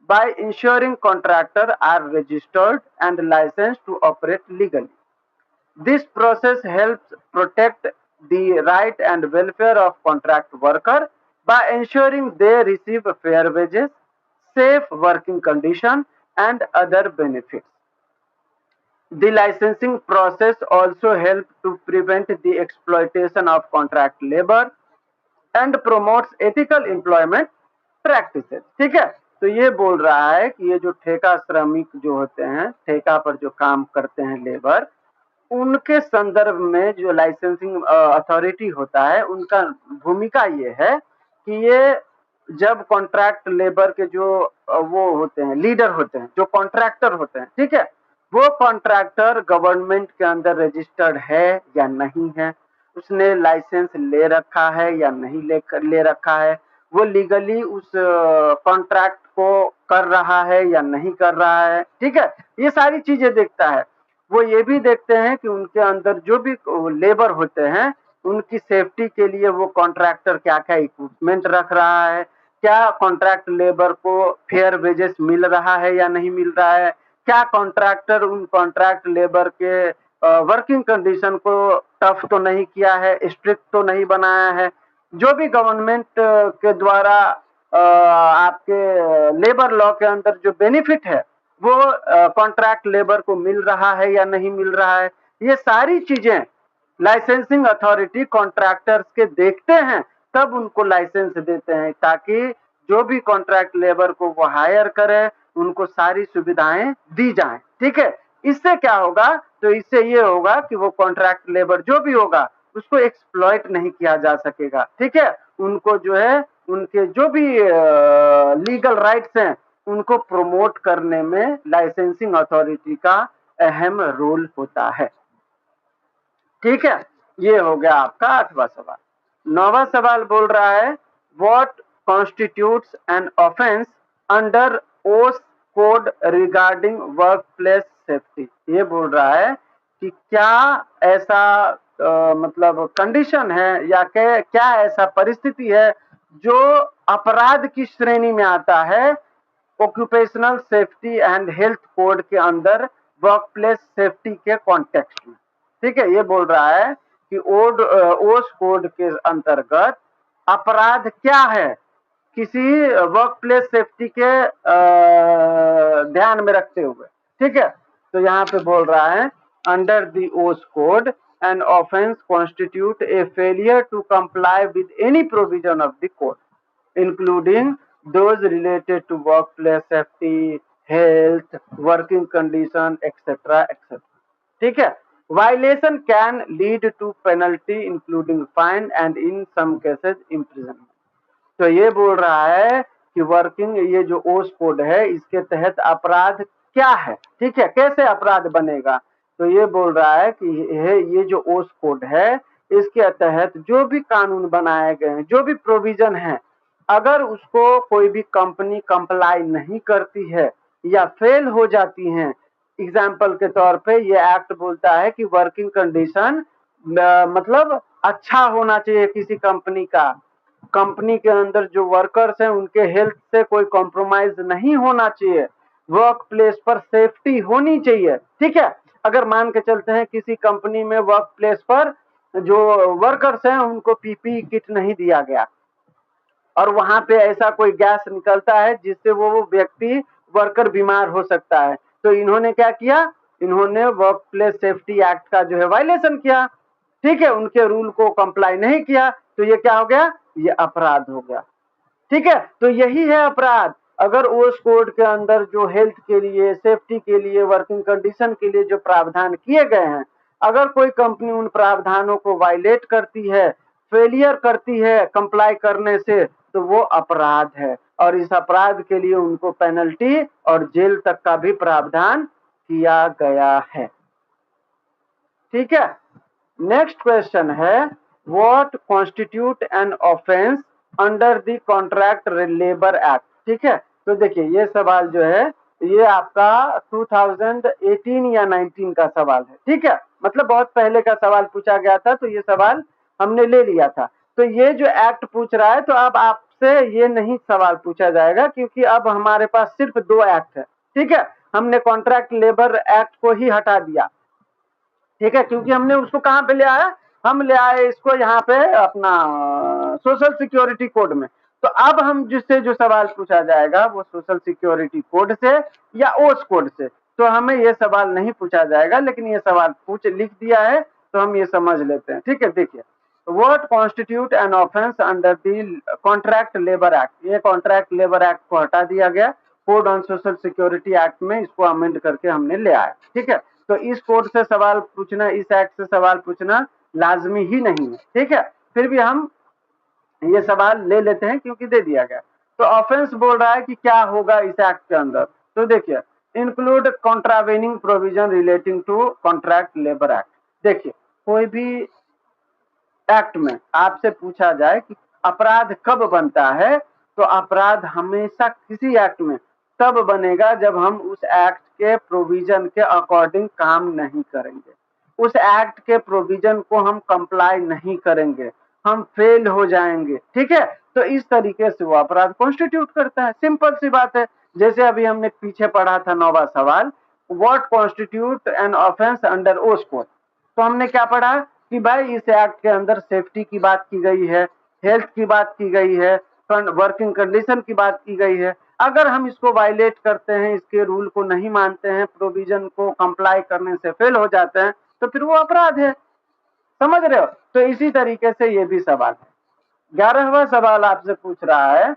by ensuring contractors are registered and licensed to operate legally. This process helps protect the right and welfare of contract workers by ensuring they receive fair wages, safe working conditions, and other benefits. The licensing process also helps to prevent the exploitation of contract labor and promotes ethical employment practices. ठीक है, तो ये बोल रहा है कि ये जो ठेका श्रमिक जो होते हैं, ठेका पर जो काम करते हैं लेबर, उनके संदर्भ में जो लाइसेंसिंग अथॉरिटी होता है, उनका भूमिका ये है कि ये जब कॉन्ट्रैक्ट लेबर के जो वो होते हैं, लीडर होते हैं, जो कॉन्ट्रैक्टर होते हैं, ठीक है, वो कॉन्ट्रैक्टर गवर्नमेंट के अंदर रजिस्टर्ड है या नहीं है, उसने लाइसेंस ले रखा है या नहीं ले रखा है, वो लीगली उस कॉन्ट्रैक्ट को कर रहा है या नहीं कर रहा है। ठीक है, ये सारी चीजें देखता है। वो ये भी देखते हैं कि उनके अंदर जो भी लेबर होते हैं, उनकी सेफ्टी के लिए वो कॉन्ट्रैक्टर क्या क्या इक्विपमेंट रख रहा है, क्या कॉन्ट्रैक्ट लेबर को फेयर वेजेस मिल रहा है या नहीं मिल रहा है, क्या कॉन्ट्रैक्टर उन कॉन्ट्रैक्ट लेबर के वर्किंग कंडीशन को टफ तो नहीं किया है, स्ट्रिक्ट तो नहीं बनाया है। जो भी गवर्नमेंट के द्वारा आपके लेबर लॉ के अंदर जो बेनिफिट है वो कॉन्ट्रैक्ट लेबर को मिल रहा है या नहीं मिल रहा है, ये सारी चीजें लाइसेंसिंग अथॉरिटी कॉन्ट्रैक्टर्स के देखते हैं, तब उनको लाइसेंस देते हैं, ताकि जो भी कॉन्ट्रैक्ट लेबर को वो हायर करे उनको सारी सुविधाएं दी जाएं। ठीक है, इससे क्या होगा, तो इससे ये होगा कि वो कॉन्ट्रैक्ट लेबर जो भी होगा उसको एक्सप्लॉइट नहीं किया जा सकेगा। ठीक है, उनको जो है उनके जो भी लीगल राइट्स हैं उनको प्रमोट करने में लाइसेंसिंग अथॉरिटी का अहम रोल होता है। ठीक है, ये हो गया आपका 8वां सवाल। 9वां सवाल बोल रहा है what constitutes an offence under OSH code regarding work place safety. ये बोल रहा है कि क्या ऐसा मतलब कंडीशन है या क्या ऐसा परिस्थिति है जो अपराध की श्रेणी में आता है occupational safety and health code के अंदर वर्क प्लेस सेफ्टी के कॉन्टेक्स्ट में। ठीक है, ये बोल रहा है कि ओस कोड के अंतर्गत अपराध क्या है किसी वर्क प्लेस सेफ्टी के ध्यान में रखते हुए। ठीक है, तो यहाँ पे बोल रहा है अंडर द ओस code an offense constitute a failure to comply with any provision of the code, including those related to workplace safety, health, working condition, etc., etc. ठीक है, violation can lead to penalty including fine and in some cases imprisonment. तो ये बोल रहा है कि working ये जो ओस कोड है इसके तहत अपराध क्या है। ठीक है, कैसे अपराध बनेगा, तो ये बोल रहा है कि ये जो ओस कोड है इसके तहत जो भी कानून बनाए गए हैं, जो भी प्रोविजन है, अगर उसको कोई भी कंपनी कंप्लाई नहीं करती है या फेल हो जाती हैं, एग्जाम्पल के तौर पे ये एक्ट बोलता है कि वर्किंग कंडीशन मतलब अच्छा होना चाहिए किसी कंपनी का, कंपनी के अंदर जो वर्कर्स हैं उनके हेल्थ से कोई कॉम्प्रोमाइज नहीं होना चाहिए, वर्क प्लेस पर सेफ्टी होनी चाहिए। ठीक है, अगर मान के चलते हैं किसी कंपनी में वर्क प्लेस पर जो वर्कर्स हैं उनको पीपीई किट नहीं दिया गया और वहां पे ऐसा कोई गैस निकलता है जिससे वो व्यक्ति वर्कर बीमार हो सकता है, तो इन्होंने क्या किया, इन्होंने वर्क प्लेस सेफ्टी एक्ट का जो है वायलेशन किया। ठीक है, उनके रूल को कंप्लाई नहीं किया, तो ये क्या हो गया, ये अपराध हो गया। ठीक है, तो यही है अपराध। अगर ओस कोड के अंदर जो हेल्थ के लिए, सेफ्टी के लिए, वर्किंग कंडीशन के लिए जो प्रावधान किए गए हैं, अगर कोई कंपनी उन प्रावधानों को वायलेट करती है, फेलियर करती है कंप्लाई करने से, तो वो अपराध है और इस अपराध के लिए उनको पेनल्टी और जेल तक का भी प्रावधान किया गया है। ठीक है, नेक्स्ट क्वेश्चन है what constitute N offence under the contract labour act. ठीक है, तो देखिए ये सवाल जो है ये आपका 2018 या 19 का सवाल है। ठीक है, मतलब बहुत पहले का सवाल पूछा गया था, तो ये सवाल हमने ले लिया था। तो ये जो एक्ट पूछ रहा है, तो अब आपसे ये नहीं सवाल पूछा जाएगा, क्योंकि अब हमारे पास सिर्फ 2 एक्ट है। ठीक है, हमने कॉन्ट्रैक्ट लेबर एक्ट को ही हटा दिया। ठीक है, क्योंकि हमने उसको कहाँ पे ले आया, हम ले आए इसको यहाँ पे अपना सोशल सिक्योरिटी कोड में। तो अब हम जिससे जो सवाल पूछा जाएगा वो सोशल सिक्योरिटी कोड से या ओस कोड से, तो हमें ये सवाल नहीं पूछा जाएगा, लेकिन ये सवाल लिख दिया है तो हम ये समझ लेते हैं। ठीक है, देखिए, what constitute N offence under the contract labour act, ये कॉन्ट्रैक्ट लेबर एक्ट को हटा दिया गया, code on social security act में इसको अमेंड करके हमने ले आया। ठीक है, तो इस कोड से सवाल पूछना, इस एक्ट से सवाल पूछना लाजमी ही नहीं है। ठीक है, फिर भी हम ये सवाल ले लेते हैं क्योंकि दे दिया गया। तो ऑफेंस बोल रहा है कि क्या होगा इस एक्ट के अंदर, तो देखिए, include contravening provision relating to contract labour act. देखिए, कोई भी एक्ट में आपसे पूछा जाए कि अपराध कब बनता है, तो अपराध हमेशा किसी एक्ट में तब बनेगा जब हम उस एक्ट के प्रोविजन के अकॉर्डिंग काम नहीं करेंगे, उस एक्ट के प्रोविजन को हम कंप्लाई नहीं करेंगे, हम फेल हो जाएंगे। ठीक है, तो इस तरीके से वो अपराध कॉन्स्टिट्यूट करता है। सिंपल सी बात है, जैसे अभी हमने पीछे पढ़ा था 9वां सवाल, what constitute N offence under OSH code. तो हमने क्या पढ़ा कि भाई इस एक्ट के अंदर सेफ्टी की बात की गई है, हेल्थ की बात की गई है, वर्किंग कंडीशन की बात की गई है। अगर हम इसको वायलेट करते हैं, इसके रूल को नहीं मानते हैं, प्रोविजन को कंप्लाई करने से फेल हो जाते हैं, तो फिर वो अपराध है। समझ रहे हो? तो इसी तरीके से ये भी सवाल है। 11वां सवाल आपसे पूछ रहा है,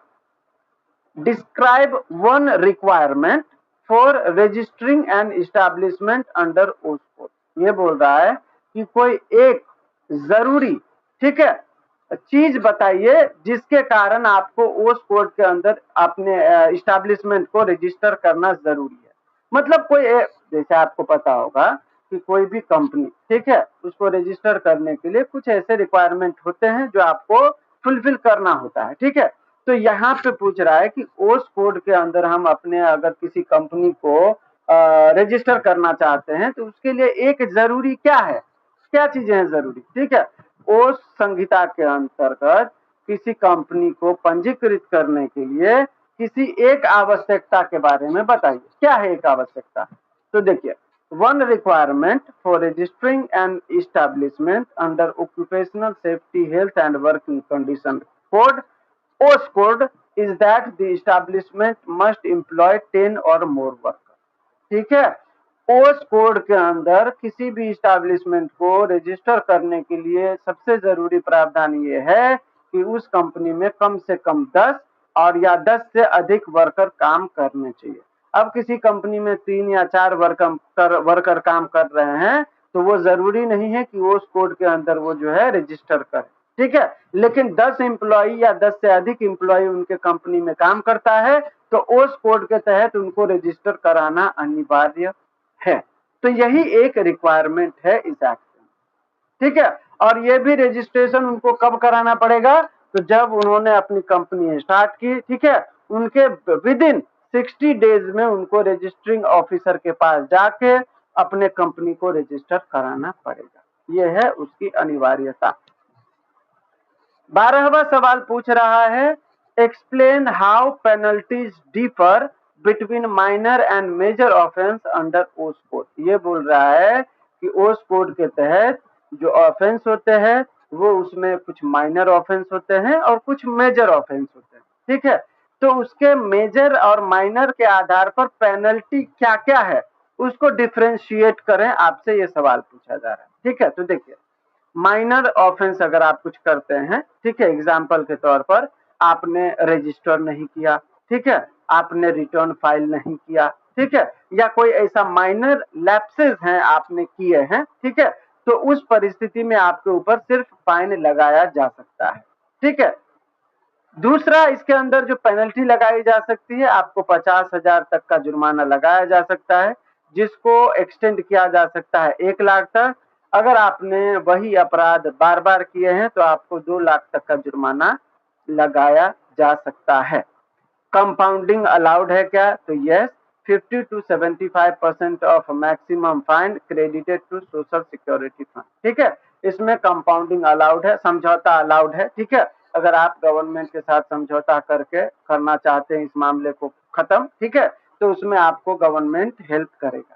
describe one requirement for registering an establishment under OSH code. ये बोल रहा है कि कोई एक जरूरी, ठीक है, चीज बताइए जिसके कारण आपको ओस कोड के अंदर अपने एस्टैब्लिशमेंट को रजिस्टर करना जरूरी है। मतलब कोई जैसे आपको पता होगा कि कोई भी कंपनी, ठीक है, उसको रजिस्टर करने के लिए कुछ ऐसे रिक्वायरमेंट होते हैं जो आपको फुलफिल करना होता है। ठीक है, तो यहाँ पे पूछ रहा है कि ओस कोड के अंदर हम अपने अगर किसी कंपनी को रजिस्टर करना चाहते हैं तो उसके लिए एक जरूरी क्या है, क्या चीजें हैं जरूरी। ठीक है, ओस संहिता के अंतर्गत किसी कंपनी को पंजीकृत करने के लिए किसी एक आवश्यकता के बारे में बताइए, क्या है एक आवश्यकता। तो देखिए, one requirement for registering an establishment under occupational safety health and working condition code OSH code is that the establishment must employ 10 or more worker. ठीक है, ओस कोड के अंदर किसी भी एस्टैब्लिशमेंट को रजिस्टर करने के लिए सबसे जरूरी प्रावधान ये है कि उस कंपनी में कम से कम 10 और या 10 से अधिक वर्कर काम करने चाहिए। अब किसी कंपनी में 3 या 4 वर्कर काम कर रहे हैं तो वो जरूरी नहीं है कि ओस कोड के अंदर वो जो है रजिस्टर करे। ठीक है, लेकिन 10 एम्प्लॉई या 10 से अधिक एम्प्लॉई उनके कंपनी में काम करता है तो ओस कोड के तहत उनको रजिस्टर कराना अनिवार्य है। तो यही एक रिक्वायरमेंट है इस एक्ट में। ठीक है, और ये भी रजिस्ट्रेशन उनको कब कराना पड़ेगा, तो जब उन्होंने अपनी कंपनी स्टार्ट की, ठीक है, उनके विद इन 60 डेज में उनको रजिस्टरिंग ऑफिसर के पास जाके अपने कंपनी को रजिस्टर कराना पड़ेगा। ये है उसकी अनिवार्यता। 12वां सवाल पूछ रहा है, explain how penalties differ between minor and major offence under OSH code. ये बोल रहा है कि ओस कोड के तहत जो ऑफेंस होते हैं वो उसमें कुछ माइनर ऑफेंस होते हैं और कुछ मेजर ऑफेंस होते हैं। ठीक है, तो उसके मेजर और माइनर के आधार पर पेनल्टी क्या क्या है उसको डिफ्रेंशिएट करें, आपसे ये सवाल पूछा जा रहा है। ठीक है, तो देखिए, माइनर ऑफेंस अगर आप कुछ करते हैं, ठीक है, एग्जाम्पल के तौर पर आपने रजिस्टर नहीं किया, ठीक है, आपने रिटर्न फाइल नहीं किया, ठीक है, या कोई ऐसा माइनर लैप्सेस हैं आपने किए हैं, ठीक है, तो उस परिस्थिति में आपके ऊपर सिर्फ फाइन लगाया जा सकता है। ठीक है, दूसरा, इसके अंदर जो पेनल्टी लगाई जा सकती है, आपको 50,000 तक का जुर्माना लगाया जा सकता है, जिसको एक्सटेंड किया जा सकता है 1 लाख तक। अगर आपने वही अपराध बार बार किए हैं तो आपको 2 लाख तक का जुर्माना लगाया जा सकता है। कंपाउंडिंग अलाउड है क्या, तो yes, 50 to 75% of maximum fine credited to social security fund. ठीक है, इसमें कंपाउंडिंग अलाउड है, समझौता अलाउड है, ठीक है। अगर आप गवर्नमेंट के साथ समझौता करके करना चाहते हैं इस मामले को खत्म, ठीक है, तो उसमें आपको गवर्नमेंट हेल्प करेगा।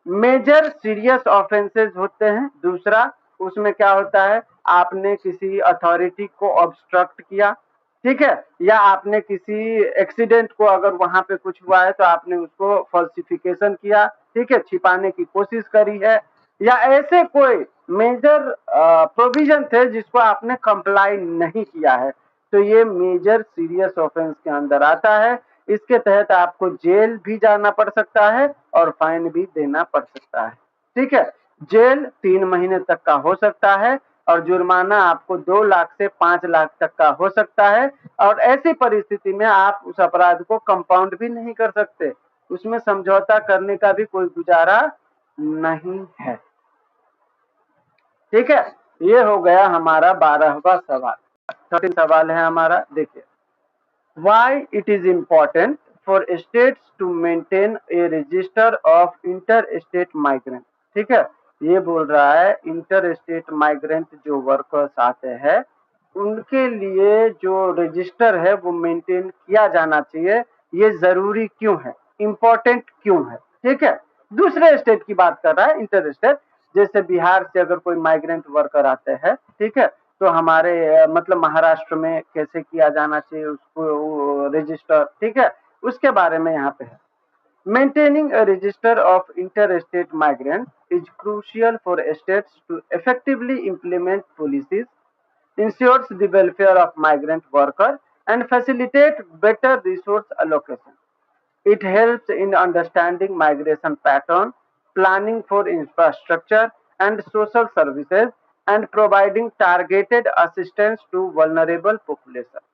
मेजर सीरियस ऑफेंसेस होते हैं। दूसरा, उसमें क्या होता है, आपने किसी अथॉरिटी को ऑब्स्ट्रक्ट किया, ठीक है, या आपने किसी एक्सीडेंट को, अगर वहां पे कुछ हुआ है तो आपने उसको फॉल्सिफिकेशन किया, ठीक है, छिपाने की कोशिश करी है, या ऐसे कोई मेजर प्रोविजन थे जिसको आपने कंप्लाई नहीं किया है, तो ये मेजर सीरियस ऑफेंस के अंदर आता है। इसके तहत आपको जेल भी जाना पड़ सकता है और फाइन भी देना पड़ सकता है, ठीक है। जेल 3 महीने तक का हो सकता है और जुर्माना आपको 2 लाख से 5 लाख तक का हो सकता है। और ऐसी परिस्थिति में आप उस अपराध को कंपाउंड भी नहीं कर सकते, उसमें समझौता करने का भी कोई गुजारा नहीं है, ठीक है। ये हो गया हमारा 12वां सवाल। 13 सवाल है हमारा, देखिए। Why it is important for states to maintain a register of interstate migrant, ठीक है। ये बोल रहा है इंटर स्टेट माइग्रेंट जो वर्कर्स आते हैं उनके लिए जो रजिस्टर है वो मेंटेन किया जाना चाहिए, ये जरूरी क्यों है, इम्पोर्टेंट क्यों है, ठीक है। दूसरे स्टेट की बात कर रहा है, इंटर स्टेट। जैसे बिहार से अगर कोई माइग्रेंट वर्कर आते हैं, ठीक है, तो हमारे मतलब महाराष्ट्र में कैसे किया जाना चाहिए उसको रजिस्टर, ठीक है, उसके बारे में यहाँ पे है। Maintaining a register of interstate migrants is crucial for states to effectively implement policies, ensures the welfare of migrant workers, and facilitate better resource allocation. It helps in understanding migration patterns, planning for infrastructure and social services, and providing targeted assistance to vulnerable populations.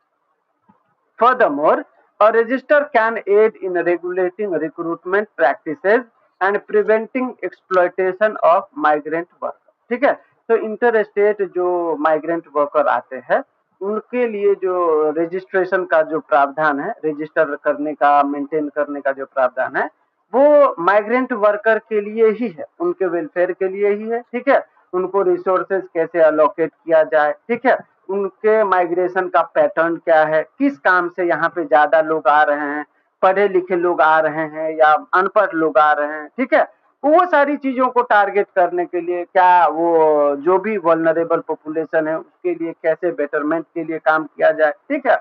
Furthermore, a register can aid in regulating recruitment practices and preventing exploitation of migrant workers, ठीक है। तो inter state जो migrant worker आते हैं उनके लिए जो registration का जो प्रावधान है, रजिस्टर करने का, मेंटेन करने का जो प्रावधान है, वो माइग्रेंट वर्कर के लिए ही है, उनके वेलफेयर के लिए ही है, ठीक है। उनको रिसोर्सेज कैसे अलोकेट किया जाए, ठीक है, उनके माइग्रेशन का पैटर्न क्या है, किस काम से यहाँ पे ज्यादा लोग आ रहे हैं, पढ़े लिखे लोग आ रहे हैं या अनपढ़ लोग आ रहे हैं, ठीक है। वो सारी चीजों को टारगेट करने के लिए क्या वो जो भी वल्नरेबल पॉपुलेशन है उसके लिए कैसे बेटरमेंट के लिए काम किया जाए, ठीक है।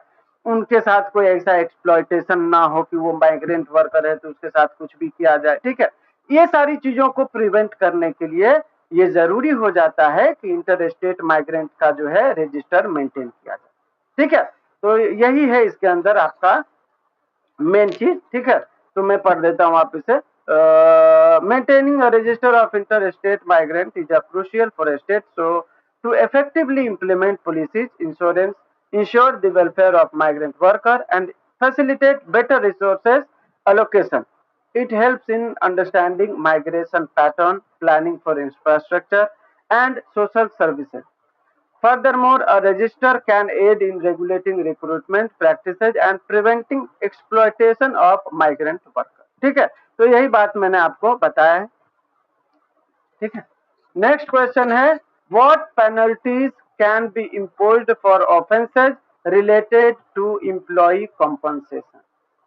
उनके साथ कोई ऐसा एक्सप्लॉयटेशन ना हो कि वो माइग्रेंट वर्कर है तो उसके साथ कुछ भी किया जाए, ठीक है। ये सारी चीजों को प्रिवेंट करने के लिए ये जरूरी हो जाता है कि इंटर स्टेट माइग्रेंट का जो है रजिस्टर मेंटेन किया जाए, ठीक है। तो यही है इसके अंदर आपका मेन चीज, ठीक है। तो मैं पढ़ देता हूँ आप इसे। Maintaining a register of inter state migrant is a crucial for state so to effectively implement policies, ensure the welfare of migrant workers, and facilitate better resources allocation. It helps in understanding migration pattern, planning for infrastructure, and social services. Furthermore, a register can aid in regulating recruitment practices and preventing exploitation of migrant workers, ठीक है। तो यही बात मैंने आपको बताया है, ठीक है। नेक्स्ट क्वेश्चन है, what penalties can be imposed for offences related to employee compensation,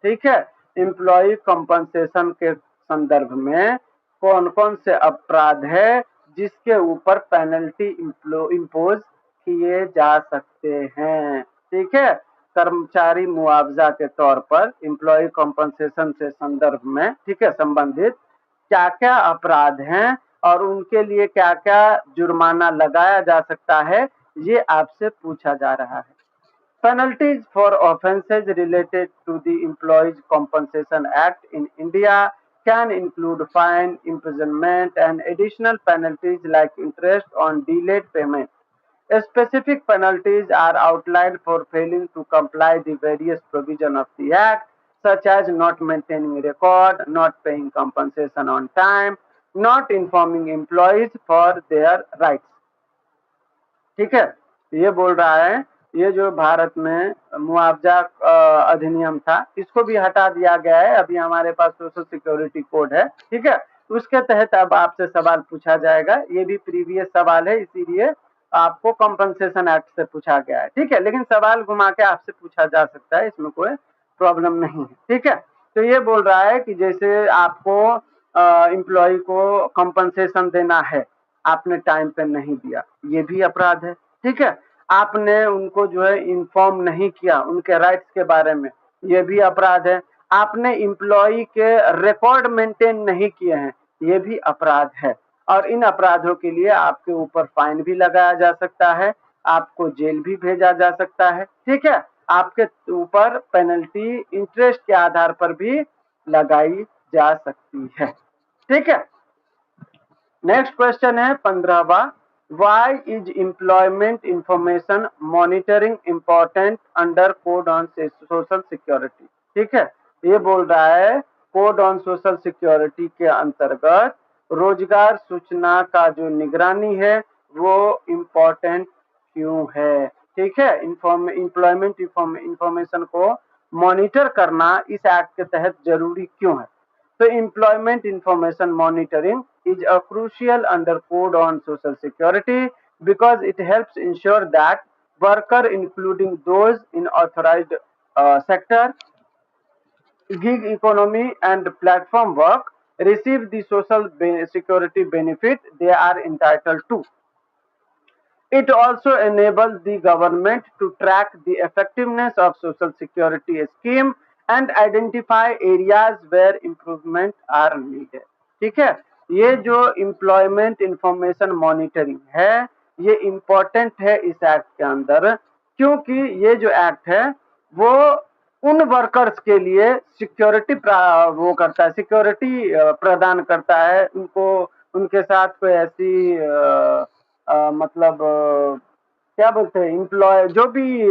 ठीक है। एम्प्लॉय कंपनसेशन के संदर्भ में कौन कौन से अपराध है जिसके ऊपर पेनल्टी इम्पोज किए जा सकते हैं, ठीक है। कर्मचारी मुआवजा के तौर पर एम्प्लॉय कंपनसेशन से संदर्भ में, ठीक है, संबंधित क्या क्या अपराध हैं और उनके लिए क्या क्या जुर्माना लगाया जा सकता है, ये आपसे पूछा जा रहा है। Penalties for offences related to the Employees Compensation Act in India can include fine, imprisonment, and additional penalties like interest on delayed payment. Specific penalties are outlined for failing to comply the various provisions of the Act, such as not maintaining record, not paying compensation on time, not informing employees for their rights. ठीक है, ये बोल रहा है ये जो भारत में मुआवजा अधिनियम था इसको भी हटा दिया गया है, अभी हमारे पास सोशल सिक्योरिटी कोड है, ठीक है। उसके तहत अब आपसे सवाल पूछा जाएगा। ये भी प्रीवियस सवाल है, इसीलिए आपको कंपनसेशन एक्ट से पूछा गया है, ठीक है। लेकिन सवाल घुमा के आपसे पूछा जा सकता है, इसमें कोई प्रॉब्लम नहीं है, ठीक है। तो ये बोल रहा है कि जैसे आपको एम्प्लॉय को कंपनसेशन देना है, आपने टाइम पे नहीं दिया, ये भी अपराध है, ठीक है। आपने उनको जो है इन्फॉर्म नहीं किया उनके राइट्स के बारे में, ये भी अपराध है। आपने एम्प्लॉय के रिकॉर्ड मेंटेन नहीं किए हैं, ये भी अपराध है। और इन अपराधों के लिए आपके ऊपर फाइन भी लगाया जा सकता है, आपको जेल भी भेजा जा सकता है, ठीक है। आपके ऊपर पेनल्टी इंटरेस्ट के आधार पर भी लगाई जा सकती है, ठीक है। नेक्स्ट क्वेश्चन है 15वां, why is employment information monitoring important under code on social security, ठीक है। ये बोल रहा है कोड ऑन सोशल सिक्योरिटी के अंतर्गत रोजगार सूचना का जो निगरानी है वो इम्पोर्टेंट क्यों है, ठीक है। एम्प्लॉयमेंट इंफॉर्मेशन को मॉनिटर करना इस एक्ट के तहत जरूरी क्यों है। So employment information monitoring is a crucial under code on social security because it helps ensure that worker including those in authorized sector, gig economy and platform work receive the social security benefit they are entitled to. It also enables the government to track the effectiveness of social security scheme and identify areas where improvement are needed, ठीक है। ये जो employment information monitoring है ये important है इस act के अंदर, क्योंकि ये जो एक्ट है वो उन वर्कर्स के लिए सिक्योरिटी वो करता है, सिक्योरिटी प्रदान करता है उनको, उनके साथ कोई ऐसी मतलब क्या बोलते हैं एम्प्लॉय जो भी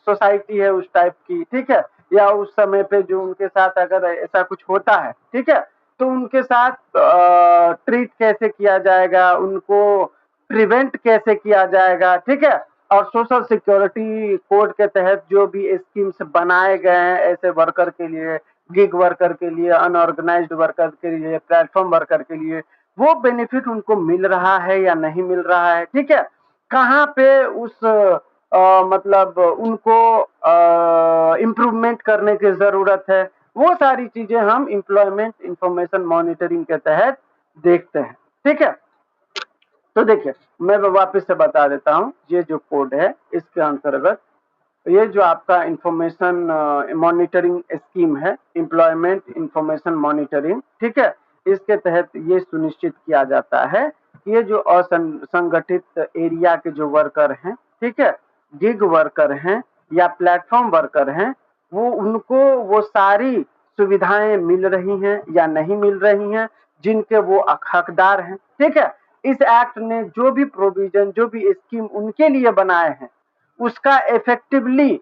सोसाइटी है उस टाइप की, ठीक है, या उस समय पे जो उनके साथ अगर ऐसा कुछ होता है, ठीक है, तो उनके साथ ट्रीट कैसे किया जाएगा, उनको प्रिवेंट कैसे किया जाएगा, ठीक है। और सोशल सिक्योरिटी कोड के तहत जो भी स्कीम्स बनाए गए हैं ऐसे वर्कर के लिए, गिग वर्कर के लिए, अनऑर्गेनाइज्ड वर्कर के लिए, प्लेटफॉर्म वर्कर के लिए, वो बेनिफिट उनको मिल रहा है या नहीं मिल रहा है, ठीक है। कहाँ पे उस मतलब उनको इम्प्रूवमेंट करने की जरूरत है, वो सारी चीजें हम एम्प्लॉयमेंट इंफॉर्मेशन मॉनिटरिंग के तहत देखते हैं, ठीक है। तो देखिए मैं वापस से बता देता हूँ, ये जो कोड है इसके अंतर्गत ये जो आपका इंफॉर्मेशन मॉनिटरिंग स्कीम है, एम्प्लॉयमेंट इंफॉर्मेशन मॉनिटरिंग, ठीक है, इसके तहत ये सुनिश्चित किया जाता है कि ये जो असंगठित एरिया के जो वर्कर हैं, ठीक है, गिग वर्कर हैं या प्लेटफॉर्म वर्कर हैं, वो उनको वो सारी सुविधाएं मिल रही हैं या नहीं मिल रही हैं जिनके वो हकदार हैं, ठीक है। इस एक्ट ने जो भी प्रोविजन, जो भी स्कीम उनके लिए बनाए हैं उसका इफेक्टिवली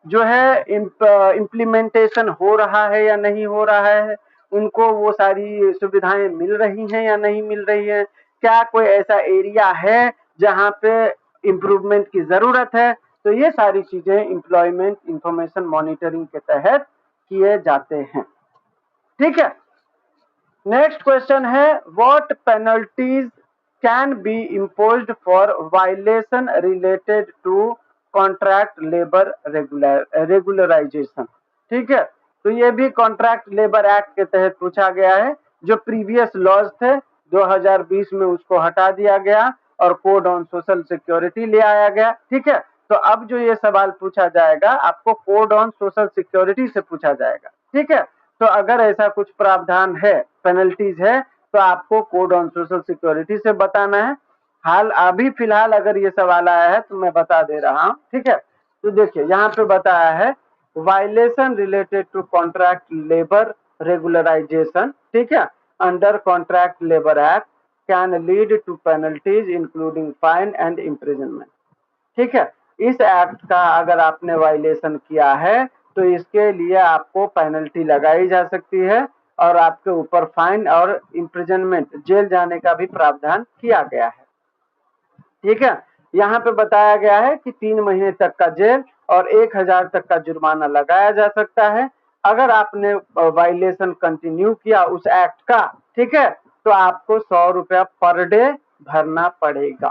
जो है इम्प्लीमेंटेशन हो रहा है या नहीं हो रहा है, उनको वो सारी सुविधाएं मिल रही हैं या नहीं मिल रही है, क्या कोई ऐसा एरिया है जहां पे इम्प्रूवमेंट की जरूरत है। तो ये सारी चीजें एम्प्लॉयमेंट इंफॉर्मेशन मॉनिटरिंग के तहत किए जाते हैं, ठीक है। नेक्स्ट क्वेश्चन है what penalties can be imposed for violation related to contract labour regularisation, ठीक है। तो ये भी कॉन्ट्रैक्ट लेबर एक्ट के तहत पूछा गया है, जो प्रीवियस लॉज थे 2020 में उसको हटा दिया गया और कोड ऑन सोशल सिक्योरिटी ले आया गया, ठीक है। तो अब जो ये सवाल पूछा जाएगा आपको कोड ऑन सोशल सिक्योरिटी से पूछा जाएगा, ठीक है। तो अगर ऐसा कुछ प्रावधान है, पेनल्टीज है, तो आपको कोड ऑन सोशल सिक्योरिटी से बताना है। हाल अभी फिलहाल अगर ये सवाल आया है तो मैं बता दे रहा हूँ, ठीक है। तो देखिए यहाँ पे बताया है violation related to contract labour regularisation, ठीक है, under contract labour act can lead to penalties including fine and imprisonment, ठीक है। इस एक्ट का अगर आपने वायलेशन किया है तो इसके लिए आपको पेनल्टी लगाई जा सकती है और आपके ऊपर फाइन और इम्प्रिजनमेंट, जेल जाने का भी प्रावधान किया गया है, ठीक है। यहाँ पे बताया गया है कि 3 महीने तक का जेल और 1000 तक का जुर्माना लगाया जा सकता है। अगर आपने वायलेशन कंटिन्यू किया उस एक्ट का ठीक है, तो आपको 100 रुपया पर डे भरना पड़ेगा।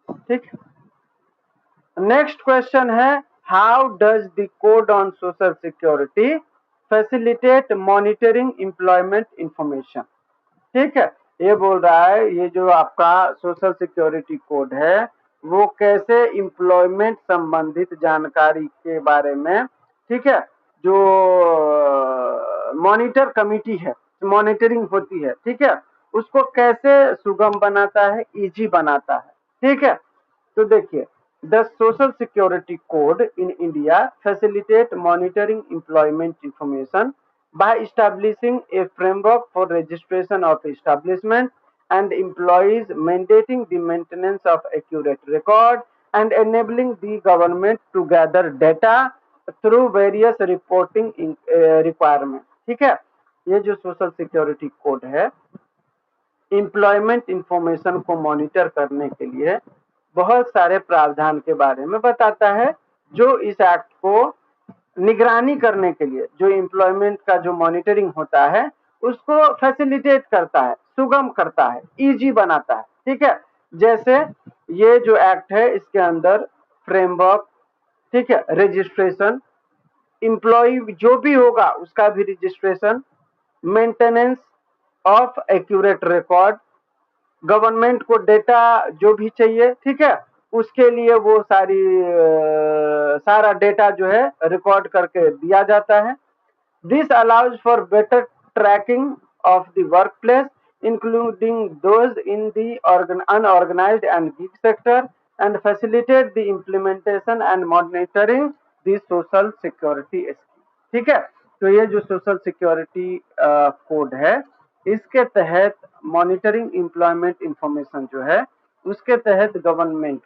ठीक, नेक्स्ट क्वेश्चन है, how does the code on social security facilitate monitoring employment information. ठीक है, ये बोल रहा है ये जो आपका सोशल सिक्योरिटी कोड है वो कैसे एम्प्लॉयमेंट संबंधित जानकारी के बारे में, ठीक है, जो मॉनिटर कमिटी है, मॉनिटरिंग होती है, ठीक है, उसको कैसे सुगम बनाता है, इजी बनाता है। ठीक है, तो देखिए, the social security code in India facilitate monitoring employment information by establishing a framework for registration of establishment and employees, mandating the maintenance of accurate record and enabling the government to gather data through various reporting requirements। ठीक है, ये जो social security code है employment information को monitor करने के लिए बहुत सारे प्रावधान के बारे में बताता है, जो इस एक्ट को निगरानी करने के लिए, जो एम्प्लॉयमेंट का जो मॉनिटरिंग होता है उसको फैसिलिटेट करता है, सुगम करता है, इजी बनाता है। ठीक है, जैसे ये जो एक्ट है इसके अंदर फ्रेमवर्क, ठीक है, रजिस्ट्रेशन, एम्प्लॉय जो भी होगा उसका भी registration, maintenance of accurate record, government को डेटा जो भी चाहिए, ठीक है, उसके लिए वो सारा डेटा जो है रिकॉर्ड करके दिया जाता है। This allows for better tracking of the work place including those in the unorganised and gig sector and facilitate the implementation and monitoring the social security scheme. ठीक है, तो ये जो सोशल सिक्योरिटी कोड है इसके तहत मॉनिटरिंग एम्प्लॉयमेंट इंफॉर्मेशन जो है उसके तहत गवर्नमेंट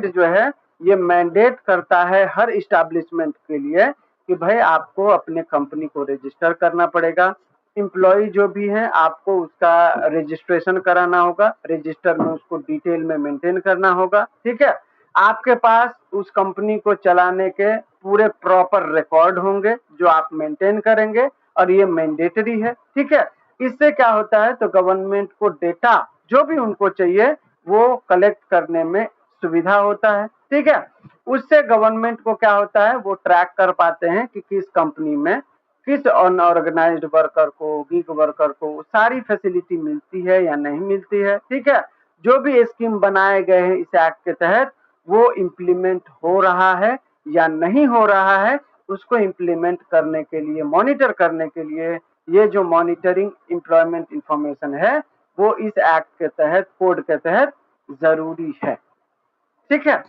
जो है ये मैंडेट करता है हर इस्टेब्लिशमेंट के लिए कि भाई आपको अपने कंपनी को रजिस्टर करना पड़ेगा, एम्प्लॉय जो भी है आपको उसका रजिस्ट्रेशन कराना होगा, रजिस्टर में उसको डिटेल में मेंटेन करना होगा। ठीक है, आपके पास उस कंपनी को चलाने के पूरे प्रॉपर रिकॉर्ड होंगे जो आप मेंटेन करेंगे और ये मैंडेटरी है। ठीक है, इससे क्या होता है तो गवर्नमेंट को डेटा जो भी उनको चाहिए वो कलेक्ट करने में सुविधा होता है। ठीक है, उससे गवर्नमेंट को क्या होता है वो ट्रैक कर पाते हैं कि किस कंपनी में किस अनऑर्गेनाइज्ड वर्कर को, गिग वर्कर को सारी फैसिलिटी मिलती है या नहीं मिलती है। ठीक है, जो भी स्कीम बनाए गए हैं इस एक्ट के तहत वो इम्प्लीमेंट हो रहा है या नहीं हो रहा है, उसको इम्प्लीमेंट करने के लिए, मॉनिटर करने के लिए ये जो मॉनिटरिंग एम्प्लॉयमेंट इंफॉर्मेशन है वो इस एक्ट के तहत, कोड के तहत जरूरी है। ठीक है,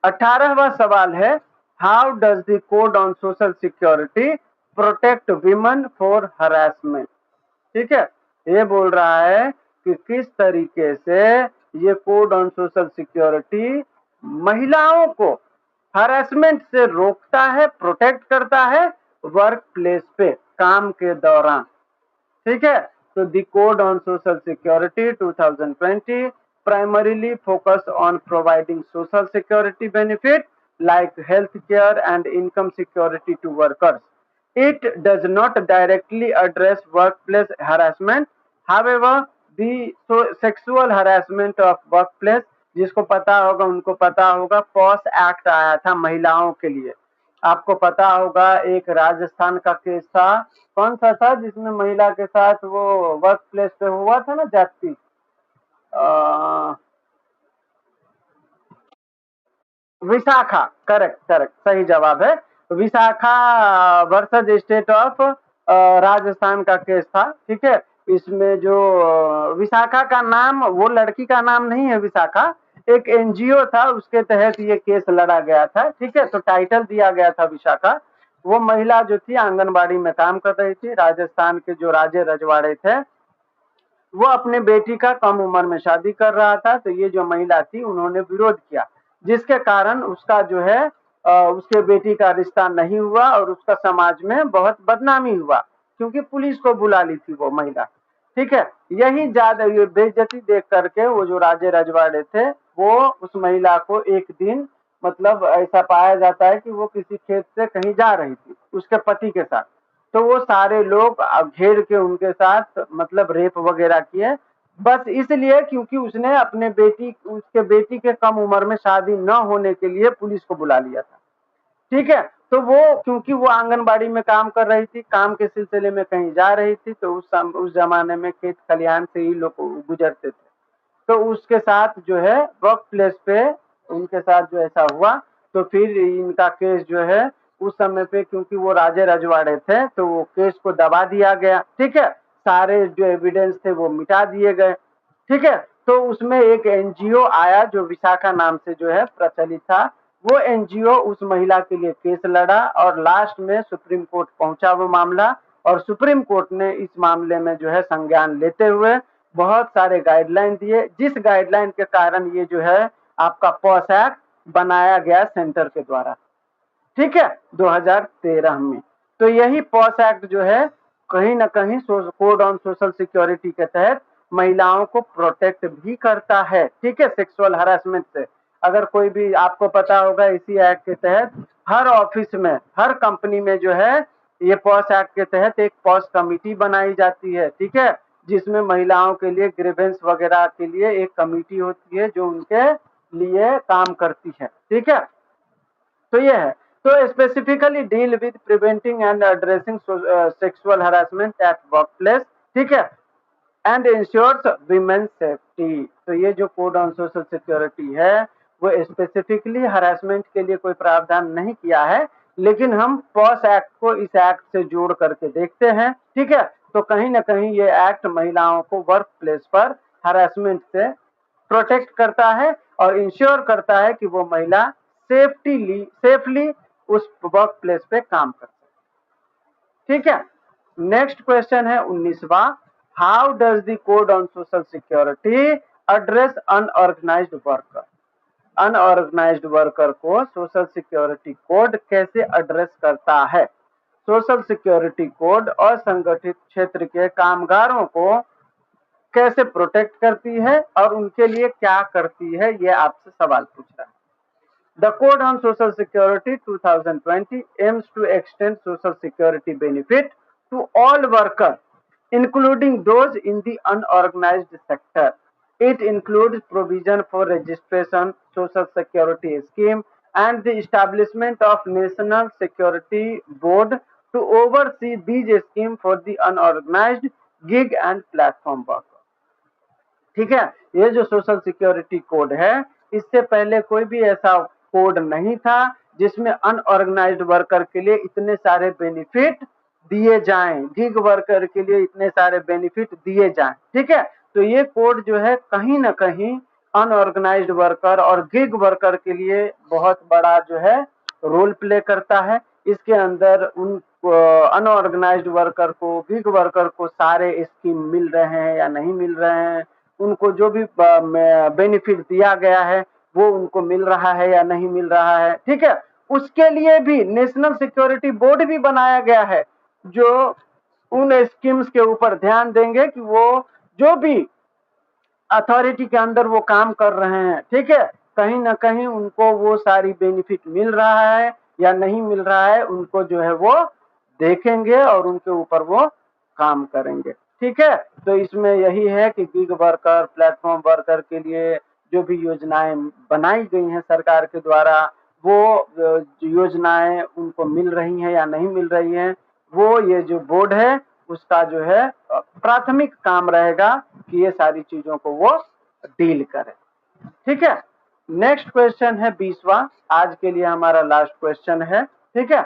18वां सवाल है, how does the code on social security protect women for harassment. ठीक है, ये बोल रहा है कि किस तरीके से ये कोड ऑन सोशल सिक्योरिटी महिलाओं को हरासमेंट से रोकता है, प्रोटेक्ट करता है वर्क प्लेस पे, काम के दौरान। ठीक है, तो the code on social security 2020 primarily focus on providing social security benefit like health care and income security to workers. It does not directly address workplace harassment. However, the sexual harassment of workplace, जिसको पता होगा उनको पता होगा, POS act आया था महिलाओं के लिए। आपको पता होगा एक राजस्थान का केस था, कौन सा था जिसमें महिला के साथ वो वर्क प्लेस पे हुआ था ना जाति, विशाखा, करेक्ट करेक्ट, सही जवाब है। Vishakha versus state of Rajasthan का केस था। ठीक है, इसमें जो विशाखा का नाम, वो लड़की का नाम नहीं है विशाखा, एक एनजीओ था उसके तहत ये केस लड़ा गया था। ठीक है, तो टाइटल दिया गया था विशाखा। वो महिला जो थी आंगनबाड़ी में काम कर रही थी, राजस्थान के जो राजे रजवाड़े थे वो अपने बेटी का कम उम्र में शादी कर रहा था, तो ये जो महिला थी उन्होंने विरोध किया, जिसके कारण उसका जो है उसके बेटी का रिश्ता नहीं हुआ और उसका समाज में बहुत बदनामी हुआ, क्योंकि पुलिस को बुला ली थी वो महिला। ठीक है, यही ज्यादा ये बेइज्जती देख करके वो जो राजे रजवाड़े थे वो उस महिला को एक दिन, मतलब ऐसा पाया जाता है कि वो किसी खेत से कहीं जा रही थी उसके पति के साथ, तो वो सारे लोग घेर के उनके साथ मतलब रेप वगैरह किए, बस इसलिए क्योंकि उसने उसके बेटी के कम उम्र में शादी न होने के लिए पुलिस को बुला लिया था। ठीक है, तो वो क्योंकि वो आंगनबाड़ी में काम कर रही थी, काम के सिलसिले में कहीं जा रही थी, तो उस जमाने में खेत खलिहान से ही लोग गुजरते थे, तो उसके साथ जो है वर्क प्लेस पे उनके साथ जो ऐसा हुआ, तो फिर इनका केस जो है उस समय पे, क्योंकि वो राजे रजवाड़े थे, तो वो केस को दबा दिया गया। ठीक है, सारे जो एविडेंस थे वो मिटा दिए गए। ठीक है, तो उसमें एक एनजीओ आया जो विशाखा नाम से जो है प्रचलित था, वो एनजीओ उस महिला के लिए केस लड़ा और लास्ट में सुप्रीम कोर्ट पहुंचा वो मामला, और सुप्रीम कोर्ट ने इस मामले में जो है संज्ञान लेते हुए बहुत सारे गाइडलाइन दिए, जिस गाइडलाइन के कारण ये जो है आपका पॉस एक्ट बनाया गया सेंटर के द्वारा। ठीक है, 2013 में। तो यही पॉस एक्ट जो है कहीं ना कहीं कोड ऑन सोशल सिक्योरिटी के तहत महिलाओं को प्रोटेक्ट भी करता है। ठीक है, सेक्सुअल हरासमेंट से। अगर कोई भी, आपको पता होगा इसी एक्ट के तहत हर ऑफिस में, हर कंपनी में जो है ये पॉस एक्ट के तहत एक पॉस कमेटी बनाई जाती है। ठीक है, जिसमें महिलाओं के लिए ग्रीवेंस वगैरह के लिए एक कमेटी होती है जो उनके लिए काम करती है। ठीक है, तो ये है, तो specifically deal with preventing and addressing sexual harassment at work place. ठीक है, एंड इंश्योर्स वीमेन सेफ्टी। तो ये जो कोड ऑन सोशल सिक्योरिटी है वो स्पेसिफिकली हरासमेंट के लिए कोई प्रावधान नहीं किया है, लेकिन हम पॉस एक्ट को इस एक्ट से जोड़ करके देखते हैं। ठीक है, तो कहीं ना कहीं ये एक्ट महिलाओं को वर्क प्लेस पर हरासमेंट से प्रोटेक्ट करता है और इंश्योर करता है कि वो महिला सेफली उस वर्क प्लेस पे काम कर सके। ठीक है, नेक्स्ट क्वेश्चन है 19वां। How does the code on social security address unorganised worker? Unorganised worker को सोशल सिक्योरिटी कोड कैसे एड्रेस करता है? सोशल सिक्योरिटी कोड असंगठित क्षेत्र के कामगारों को कैसे प्रोटेक्ट करती है और उनके लिए क्या करती है, ये आपसे सवाल पूछ रहा है। The Code on Social Security 2020 aims to extend social security benefit to all workers, including those in the unorganized sector. It includes provision for registration, social security scheme, and the establishment of National Security Board to oversee these schemes for the unorganized, gig and platform workers. ठीक है, ये जो social security code है, इससे पहले कोई भी ऐसा कोड नहीं था जिसमें अनऑर्गेनाइज्ड वर्कर के लिए इतने सारे बेनिफिट दिए जाएं, गिग वर्कर के लिए इतने सारे बेनिफिट दिए जाएं। ठीक है, तो ये कोड जो है कहीं ना कहीं अनऑर्गेनाइज्ड वर्कर और गिग वर्कर के लिए बहुत बड़ा जो है रोल प्ले करता है। इसके अंदर उन अनऑर्गेनाइज्ड वर्कर को, गिग वर्कर को सारे स्कीम मिल रहे हैं या नहीं मिल रहे हैं, उनको जो भी बेनिफिट दिया गया है वो उनको मिल रहा है या नहीं मिल रहा है। ठीक है, उसके लिए भी नेशनल सिक्योरिटी बोर्ड भी बनाया गया है जो उन स्कीम्स के ऊपर ध्यान देंगे कि वो जो भी अथॉरिटी के अंदर वो काम कर रहे हैं, ठीक है, कहीं ना कहीं उनको वो सारी बेनिफिट मिल रहा है या नहीं मिल रहा है, उनको जो है वो देखेंगे और उनके ऊपर वो काम करेंगे। ठीक है, तो इसमें यही है कि गिग वर्कर, प्लेटफॉर्म वर्कर के लिए जो भी योजनाएं बनाई गई हैं सरकार के द्वारा, वो योजनाएं उनको मिल रही हैं या नहीं मिल रही हैं, वो ये जो बोर्ड है उसका जो है प्राथमिक काम रहेगा कि ये सारी चीजों को वो डील करे। ठीक है, नेक्स्ट क्वेश्चन है 20वां, आज के लिए हमारा लास्ट क्वेश्चन है। ठीक है,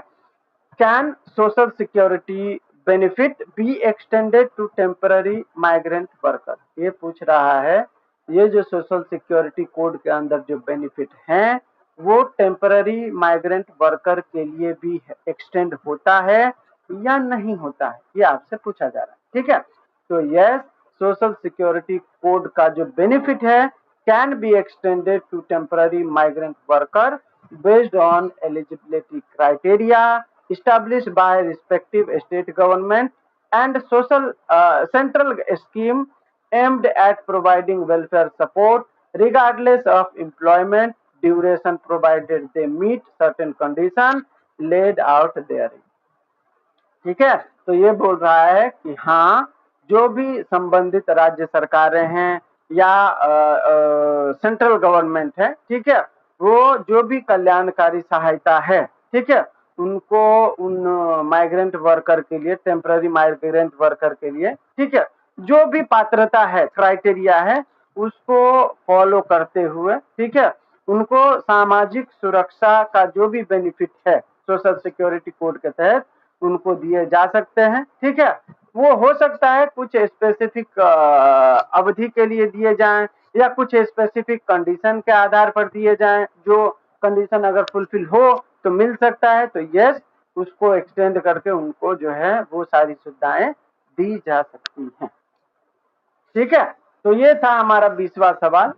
can social security benefit be extended to temporary migrant worker? ये पूछ रहा है ये जो सोशल सिक्योरिटी कोड के अंदर जो बेनिफिट हैं वो टेम्पररी माइग्रेंट वर्कर के लिए भी एक्सटेंड होता है या नहीं होता है, ये आपसे पूछा जा रहा है। ठीक है, तो यस, सोशल सिक्योरिटी कोड का जो बेनिफिट है can be extended to temporary migrant worker based on eligibility criteria established by respective state government and central scheme aimed at providing welfare support regardless of employment duration provided they meet certain conditions laid out therein। ठीक है, तो ये बोल रहा है कि हाँ, जो भी संबंधित राज्य सरकारें हैं या सेंट्रल गवर्नमेंट है, ठीक है, वो जो भी कल्याणकारी सहायता है, ठीक है, उनको उन माइग्रेंट वर्कर के लिए, टेम्पररी माइग्रेंट वर्कर के लिए, ठीक है, जो भी पात्रता है, क्राइटेरिया है, उसको फॉलो करते हुए, ठीक है, उनको सामाजिक सुरक्षा का जो भी बेनिफिट है सोशल सिक्योरिटी कोड के तहत उनको दिए जा सकते हैं, ठीक है। वो हो सकता है कुछ स्पेसिफिक अवधि के लिए दिए जाएं या कुछ स्पेसिफिक कंडीशन के आधार पर दिए जाएं, जो कंडीशन अगर फुलफिल हो तो मिल सकता है, तो यस, उसको एक्सटेंड करके उनको जो है वो सारी सुविधाएं दी जा सकती हैं, ठीक है। तो ये था हमारा 20वां सवाल।